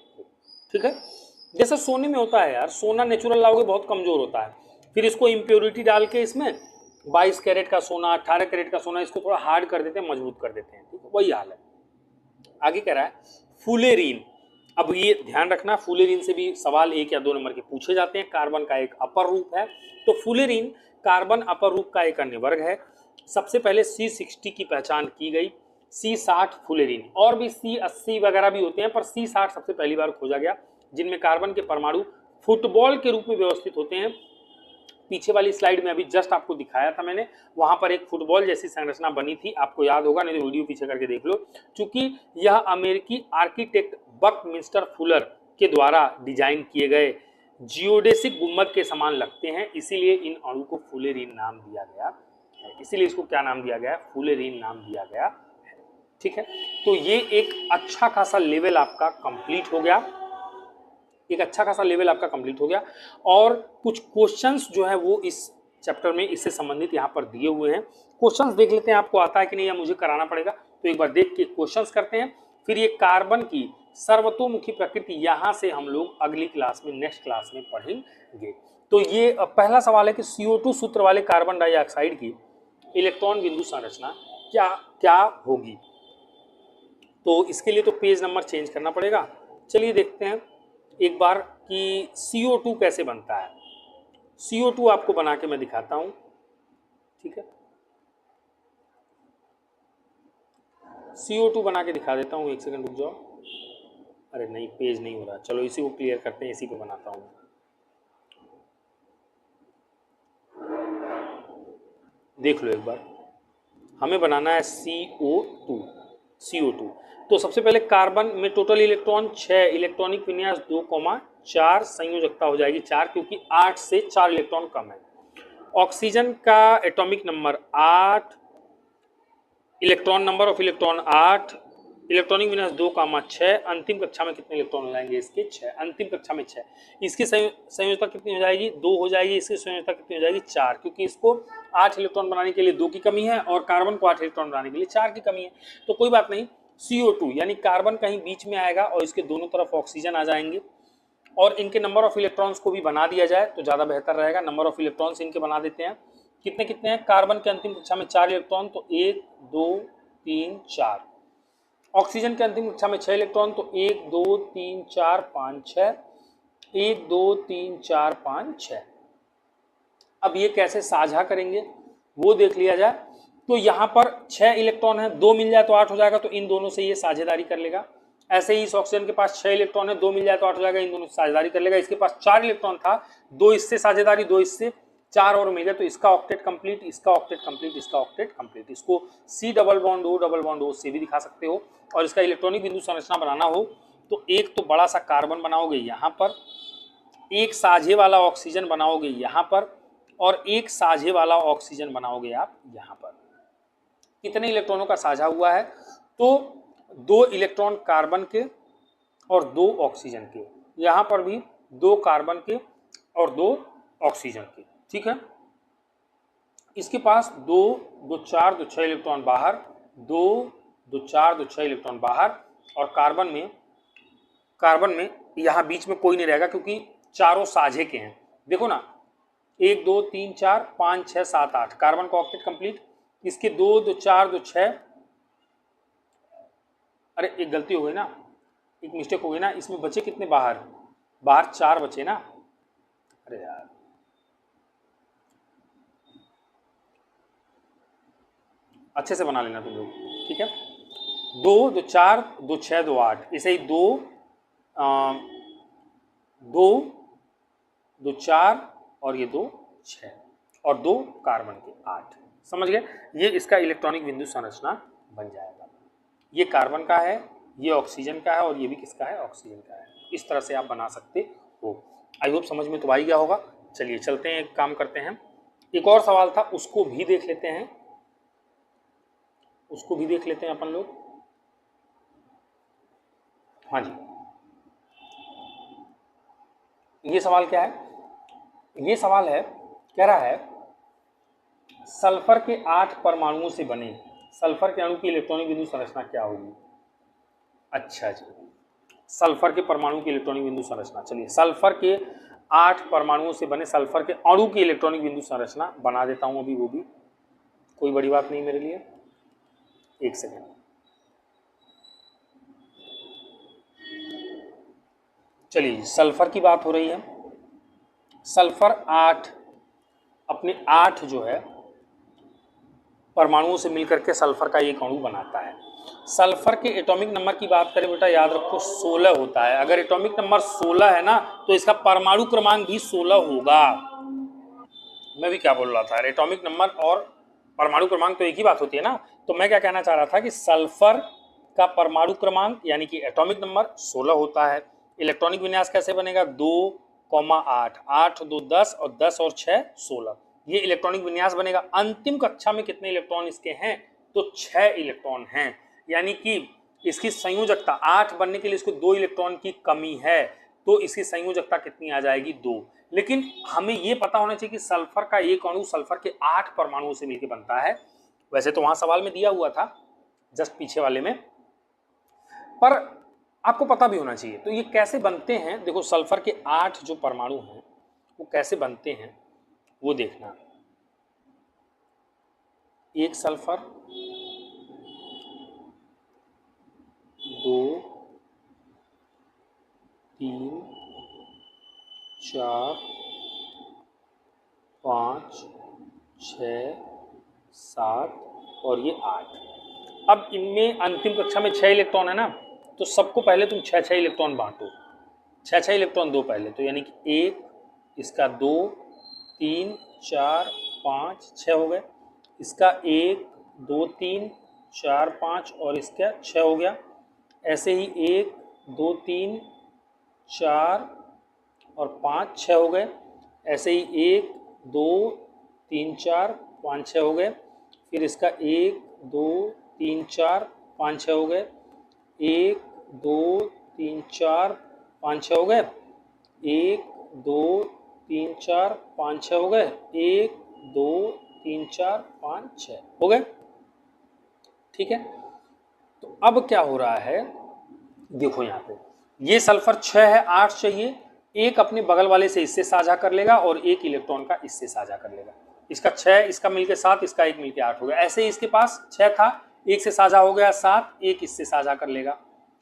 ठीक है। जैसे सोने में होता है यार, सोना नेचुरल लाओगे बहुत कमजोर होता है, फिर इसको इम्प्योरिटी डाल के इसमें 22 कैरेट का सोना, 18 कैरेट का सोना, इसको थोड़ा हार्ड कर देते हैं, मजबूत कर देते हैं, ठीक है। वही हाल है। आगे कह रहा है फुलेरीन। अब ये ध्यान रखना, फुलेरीन से भी सवाल 1 या 2 नंबर के पूछे जाते हैं। कार्बन का एक अपर रूप है, तो फुलेरीन कार्बन अपर रूप का एक अन्य वर्ग है। सबसे पहले C60 की पहचान की गई, C60 फुलेरीन, और भी C80 वगैरह भी होते हैं, पर C60 सबसे पहली बार खोजा गया, जिनमें कार्बन के परमाणु फुटबॉल के रूप में व्यवस्थित होते हैं। पीछे वाली स्लाइड में अभी जस्ट आपको दिखाया था मैंने, वहां पर एक फुटबॉल जैसी संरचना बनी थी, आपको याद होगा, नहीं तो वीडियो पीछे करके देख लो। चूंकि यह अमेरिकी आर्किटेक्ट बकमिंस्टर फुलर के द्वारा डिजाइन किए गए जियोडेसिक गुंबद के समान लगते हैं, इसीलिए इन अणु को फुलेरीन नाम दिया गया है। इसीलिए इसको क्या नाम दिया गया, फुलेरीन नाम दिया गया है, ठीक है। तो ये एक अच्छा खासा लेवल आपका कंप्लीट हो गया, एक अच्छा खासा लेवल आपका कंप्लीट हो गया। और कुछ क्वेश्चंस जो है वो इस चैप्टर में इससे संबंधित यहाँ पर दिए हुए हैं। क्वेश्चंस देख लेते हैं, आपको आता है कि नहीं या मुझे कराना पड़ेगा, तो एक बार देख के क्वेश्चंस करते हैं। फिर ये कार्बन की सर्वतोमुखी प्रकृति यहाँ से हम लोग अगली क्लास में, नेक्स्ट क्लास में पढ़ेंगे। तो ये पहला सवाल है कि CO2 सूत्र वाले कार्बन डाइऑक्साइड की इलेक्ट्रॉन बिंदु संरचना क्या क्या होगी। तो इसके लिए तो पेज नंबर चेंज करना पड़ेगा। चलिए देखते हैं एक बार कि CO2 कैसे बनता है। CO2 आपको बना के मैं दिखाता हूं, ठीक है। CO2 बना के दिखा देता हूं, एक सेकंड रुक जाओ। अरे नहीं, पेज नहीं हो रहा, चलो इसी को क्लियर करते हैं, इसी पे बनाता हूं। देख लो एक बार, हमें बनाना है CO2। तो सबसे पहले कार्बन में टोटल इलेक्ट्रॉन 6, इलेक्ट्रॉनिक विन्यास 2,4, संयोजकता हो जाएगी 4, क्योंकि 8 से 4 इलेक्ट्रॉन कम है। ऑक्सीजन का atomic number 8, electron number of electron 8, electronic विन्यास 2,6। अंतिम कक्षा में कितने इलेक्ट्रॉन हो जाएंगे इसके, 6। अंतिम कक्षा में 6। इसकी संयोजकता कितनी हो जाएगी, 2 हो जाएगी। इसकी संयोजकता कितनी हो जाएगी, 4, क्योंकि इसको 8 इलेक्ट्रॉन बनाने के लिए 2 की कमी है और कार्बन को 8 इलेक्ट्रॉन बनाने के लिए 4 की कमी है। तो कोई बात नहीं, CO2 यानी कार्बन कहीं बीच में आएगा और इसके दोनों तरफ ऑक्सीजन आ जाएंगे, और इनके नंबर ऑफ इलेक्ट्रॉन्स को भी बना दिया जाए तो ज़्यादा बेहतर रहेगा। नंबर ऑफ इलेक्ट्रॉन्स इनके बना देते हैं। कितने कितने हैं, कार्बन के अंतिम कक्षा में 4 इलेक्ट्रॉन, तो 1 2 3 4। ऑक्सीजन के अंतिम कक्षा में 6 इलेक्ट्रॉन, तो 1 2 3 4 5 6, 1 2 3 4 5 6। अब ये कैसे साझा करेंगे वो देख लिया जाए। तो यहाँ पर 6 इलेक्ट्रॉन है, 2 मिल जाए तो 8 हो जाएगा, तो इन दोनों से ये साझेदारी कर लेगा। ऐसे ही इस ऑक्सीजन के पास 6 इलेक्ट्रॉन है, 2 मिल जाए तो 8 हो जाएगा, इन दोनों से साझेदारी कर लेगा। इसके पास 4 इलेक्ट्रॉन था, 2 इससे साझेदारी, 2 इससे, 4 और मिल गए, तो इसका ऑक्टेट कंप्लीट, इसका ऑक्टेट कंप्लीट, इसका ऑक्टेट कंप्लीट। इसको C डबल बॉन्ड O से भी दिखा सकते हो। और इसका इलेक्ट्रॉनिक बिंदु संरचना बनाना हो तो एक तो बड़ा सा कार्बन बनाओगे यहाँ पर, एक साझे वाला ऑक्सीजन बनाओगे यहाँ पर, और एक साझे वाला ऑक्सीजन बनाओगे आप यहाँ पर। कितने इलेक्ट्रॉनों का साझा हुआ है, तो 2 इलेक्ट्रॉन कार्बन के और 2 ऑक्सीजन के, यहाँ पर भी 2 कार्बन के और 2 ऑक्सीजन के, ठीक है। इसके पास 2 2 4 2 6 इलेक्ट्रॉन बाहर, 2 2 4 2 6 इलेक्ट्रॉन बाहर, और कार्बन में यहाँ बीच में कोई नहीं रहेगा क्योंकि चारों साझे के हैं। देखो ना, 1 2 3 4 5 6 7 8, कार्बन का ऑक्टेट कंप्लीट। इसके 2 2 4 2 6, अरे एक गलती हो गई ना, एक मिस्टेक हो गई ना, इसमें बचे कितने बाहर, बाहर 4 बचे ना, अरे यार अच्छे से बना लेना तुम लोग, ठीक है। 2 2 4 2 6 2 8, ऐसे ही 2 2 2 4 और ये 2 6 और 2 कार्बन के 8, समझ गए। ये इसका इलेक्ट्रॉनिक बिंदु संरचना बन जाएगा। ये कार्बन का है, ये ऑक्सीजन का है और ये भी किसका है, ऑक्सीजन का है। इस तरह से आप बना सकते हो। आई होप समझ में तो आ ही गया होगा। चलिए चलते हैं, एक काम करते हैं, एक और सवाल था उसको भी देख लेते हैं, उसको भी देख लेते हैं अपन लोग। हाँ जी, ये सवाल क्या है, ये सवाल है, कह रहा है सल्फर के 8 परमाणुओं से बने सल्फर के अणु की इलेक्ट्रॉनिक बिंदु संरचना क्या होगी। अच्छा जी, सल्फर के परमाणु की इलेक्ट्रॉनिक बिंदु संरचना। चलिए सल्फर के 8 परमाणुओं से बने सल्फर के अणु की इलेक्ट्रॉनिक बिंदु संरचना बना देता हूं अभी, वो भी कोई बड़ी बात नहीं मेरे लिए। एक सेकेंड, चलिए सल्फर की बात हो रही है। सल्फर 8 अपने 8 जो है परमाणुओं से मिलकर के सल्फर का एक अणु बनाता है। सल्फर के एटॉमिक नंबर की बात करें बेटा, याद रखो 16 होता है। अगर एटॉमिक नंबर 16 है ना तो इसका परमाणु क्रमांक भी 16 होगा। मैं भी क्या बोल रहा था, एटॉमिक नंबर और परमाणु क्रमांक तो एक ही बात होती है ना। तो मैं क्या कहना चाह रहा था कि सल्फर का परमाणु क्रमांक यानी कि एटॉमिक नंबर 16 होता है। इलेक्ट्रॉनिक विन्यास कैसे बनेगा, 2,8, 8 2 10 और 10 और 6 16, ये इलेक्ट्रॉनिक विन्यास बनेगा। अंतिम कक्षा में कितने इलेक्ट्रॉन इसके हैं, तो 6 इलेक्ट्रॉन हैं। यानी कि इसकी संयोजकता 8 बनने के लिए इसको 2 इलेक्ट्रॉन की कमी है, तो इसकी संयोजकता कितनी आ जाएगी, 2। लेकिन हमें यह पता होना चाहिए कि सल्फर का एक अणु सल्फर के 8 परमाणुओं से मिलकर बनता है। वैसे तो वहां सवाल में दिया हुआ था जस्ट पीछे वाले में, पर आपको पता भी होना चाहिए। तो ये कैसे बनते हैं, देखो सल्फर के 8 जो परमाणु हैं वो कैसे बनते हैं वो देखना। एक सल्फर, 2 3 4 5 6 7 और ये 8। अब इनमें अंतिम कक्षा में 6 इलेक्ट्रॉन है ना, तो सबको पहले तुम 6 इलेक्ट्रॉन बांटो, 6 इलेक्ट्रॉन दो पहले, तो यानी कि 1, इसका 2 3 4 5 6 हो गए, इसका 1 2 3 4 5 और इसका 6 हो गया। ऐसे ही 1 2 3 4 और 5 6 हो गए। ऐसे ही 1 2 3 4 5 6 हो गए। फिर इसका 1 2 3 4 5 6 हो गए। 1 2 3 4 5 6 हो गए। 1 2 3 4 5 6 हो गए। 1 2 3 4 5 6 हो गए, ठीक है। तो अब क्या हो रहा है, देखो यहाँ पे ये सल्फर 6 है, 8 चाहिए, एक अपने बगल वाले से इससे साझा कर लेगा और एक इलेक्ट्रॉन का इससे साझा कर लेगा। इसका 6, इसका मिलके 7, इसका एक मिलके 8 हो गया। ऐसे ही इसके पास 6 था, एक से साझा हो गया 7, एक इससे साझा कर लेगा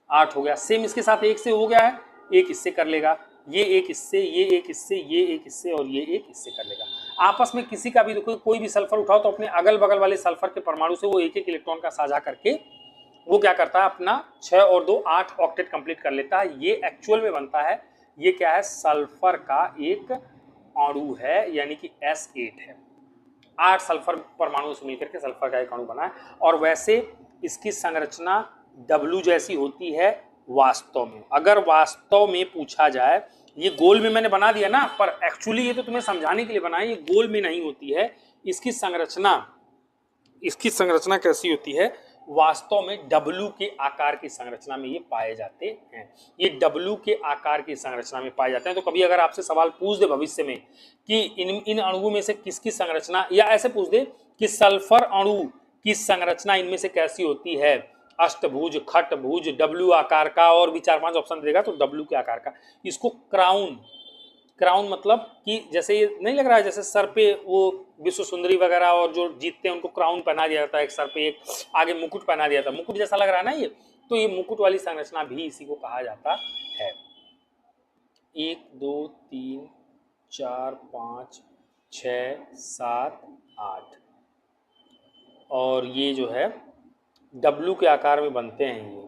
8 हो गया। सेम इसके साथ एक से हो गया है, एक इससे कर लेगा, ये एक इससे, ये एक इससे, ये एक इससे और ये एक इससे कर लेगा। आपस में किसी का भी देखो, कोई भी सल्फर उठाओ तो अपने अगल बगल वाले सल्फर के परमाणु से वो एक एक इलेक्ट्रॉन का साझा करके वो क्या करता है, अपना 6 और 2 8 ऑक्टेट कंप्लीट कर लेता है। ये एक्चुअल में बनता है, ये क्या है, सल्फर का एक अणु है, यानी कि S8 है। 8 सल्फर परमाणु से मिलकर के सल्फर का एक अणु बना है। और वैसे इसकी संरचना W जैसी होती है वास्तव में। अगर वास्तव में पूछा जाए, ये गोल में मैंने बना दिया ना, पर एक्चुअली ये तो तुम्हें समझाने के लिए बनाया, ये गोल में नहीं होती है। इसकी संरचना इसकी संरचना कैसी होती है, वास्तव में डब्लू के आकार की संरचना में ये पाए जाते हैं। ये डब्लू के आकार की संरचना में पाए जाते हैं। तो कभी अगर आपसे सवाल पूछ दे भविष्य में कि इन अणुओं में से किसकी संरचना, या ऐसे पूछ दे कि सल्फर अणु की संरचना इनमें से कैसी होती है, अष्टभुज, खटभुज, डब्लू आकार का, और भी 4-5 ऑप्शन देगा तो डब्लू के आकार का। इसको क्राउन, क्राउन मतलब कि जैसे ये नहीं लग रहा है जैसे सर पे वो विश्व सुंदरी वगैरह और जो जीतते हैं उनको क्राउन पहना दिया जाता है, एक सर पे एक आगे मुकुट पहना दिया जाता है, मुकुट जैसा लग रहा है ना ये, तो ये मुकुट वाली संरचना भी इसी को कहा जाता है। 1 2 3 4 5 6 7 8 और ये जो है डब्लू के आकार में बनते हैं। ये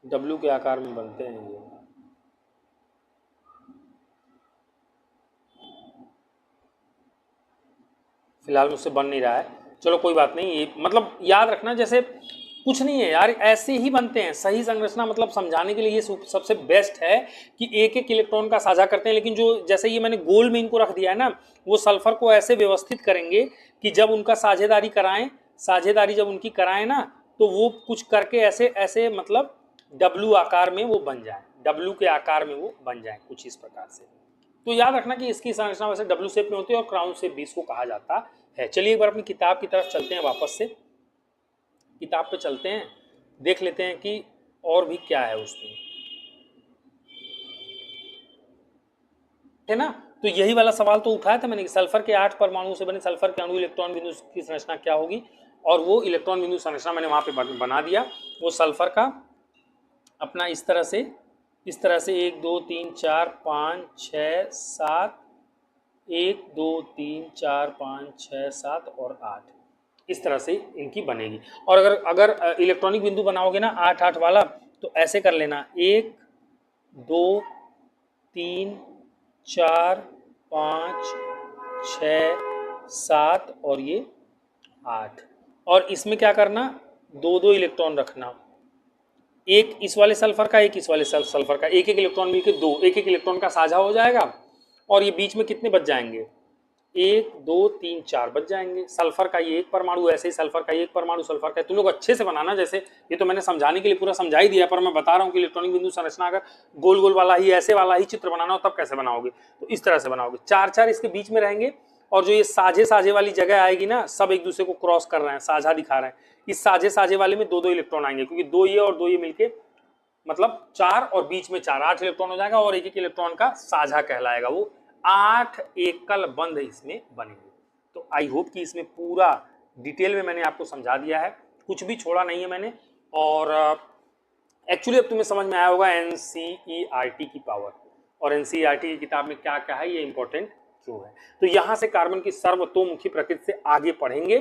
डब्लू के आकार में बनते हैं। ये फिलहाल मुझसे बन नहीं रहा है, चलो कोई बात नहीं। ये मतलब याद रखना जैसे कुछ नहीं है यार, ऐसे ही बनते हैं। सही संरचना मतलब समझाने के लिए ये सबसे बेस्ट है कि एक एक इलेक्ट्रॉन का साझा करते हैं, लेकिन जो जैसे ये मैंने गोल में इनको रख दिया है ना, वो सल्फर को ऐसे व्यवस्थित करेंगे कि जब उनका साझेदारी कराएं, साझेदारी जब उनकी कराएं ना, तो वो कुछ करके ऐसे ऐसे मतलब डब्लू आकार में वो बन जाए, डब्लू के आकार में वो बन जाए कुछ इस प्रकार से। तो याद रखना कि इसकी संरचना वैसे डब्लू शेप में होती है और क्राउन शेप भी इसको कहा जाता है। चलिए एक बार अपनी किताब की तरफ चलते हैं, वापस से किताब पे चलते हैं, देख लेते हैं कि और भी क्या है उसमें, है ना। तो यही वाला सवाल तो उठाया था मैंने कि सल्फर के 8 परमाणु से बने सल्फर के अणु इलेक्ट्रॉन बिंदु की संरचना क्या होगी, और वो इलेक्ट्रॉन बिंदु संरचना मैंने वहां पे बना दिया। वो सल्फर का अपना इस तरह से 1 2 3 4 5 6 7 1 2 3 4 5 6 7 और 8 इस तरह से इनकी बनेगी। और अगर इलेक्ट्रॉनिक बिंदु बनाओगे ना 8-8 वाला, तो ऐसे कर लेना 1 2 3 4 5 6 7 और ये 8। और इसमें क्या करना, 2-2 इलेक्ट्रॉन रखना, एक इस वाले सल्फर का, एक इस वाले सल्फर का, एक एक इलेक्ट्रॉन मिलकर 2, एक एक इलेक्ट्रॉन का साझा हो जाएगा। और ये बीच में कितने बच जाएंगे, 1 2 3 4 बच जाएंगे। सल्फर का ये एक परमाणु, ऐसे ही सल्फर का एक परमाणु, सल्फर का। तुम लोग अच्छे से बनाना, जैसे ये तो मैंने समझाने के लिए पूरा समझा ही दिया, पर मैं बता रहा हूँ कि इलेक्ट्रॉनिक बिंदु संरचना अगर गोल गोल वाला ही, ऐसे वाला ही चित्र बनाना हो तब कैसे बनाओगे, तो इस तरह से बनाओगे। 4-4 इसके बीच में रहेंगे, और जो ये साझे साझे वाली जगह आएगी ना, सब एक दूसरे को क्रॉस कर रहे हैं, साझा दिखा रहे हैं। इस साझे साझे वाले में 2-2 इलेक्ट्रॉन आएंगे, क्योंकि 2 ये और 2 ये मिलके मतलब 4 और बीच में 4, 8 इलेक्ट्रॉन हो जाएगा, और एक एक इलेक्ट्रॉन का साझा कहलाएगा। वो 8 एकल बंध इसमें बनेंगे। तो आई होप कि इसमें पूरा डिटेल में मैंने आपको समझा दिया है, कुछ भी छोड़ा नहीं है मैंने। और एक्चुअली अब तुम्हें समझ में आया होगा एनसीईआरटी की पावर, और एनसीईआरटी की किताब में क्या क्या है, ये इंपॉर्टेंट क्यों है। तो यहां से कार्बन की सर्वतोमुखी प्रकृति से आगे पढ़ेंगे,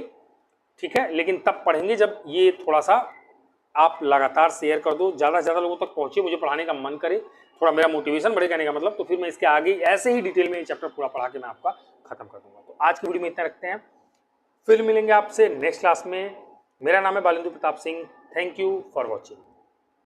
ठीक है, लेकिन तब पढ़ेंगे जब ये थोड़ा सा आप लगातार शेयर कर दो, ज़्यादा से ज़्यादा लोगों तक पहुँचे, मुझे पढ़ाने का मन करे, थोड़ा मेरा मोटिवेशन बढ़े कहने का मतलब, तो फिर मैं इसके आगे ऐसे ही डिटेल में ये चैप्टर पूरा पढ़ा के मैं आपका खत्म कर दूंगा। तो आज की वीडियो में इतना रखते हैं, फिर मिलेंगे आपसे नेक्स्ट क्लास में। मेरा नाम है Balendra Pratap Singh. Thank you for watching.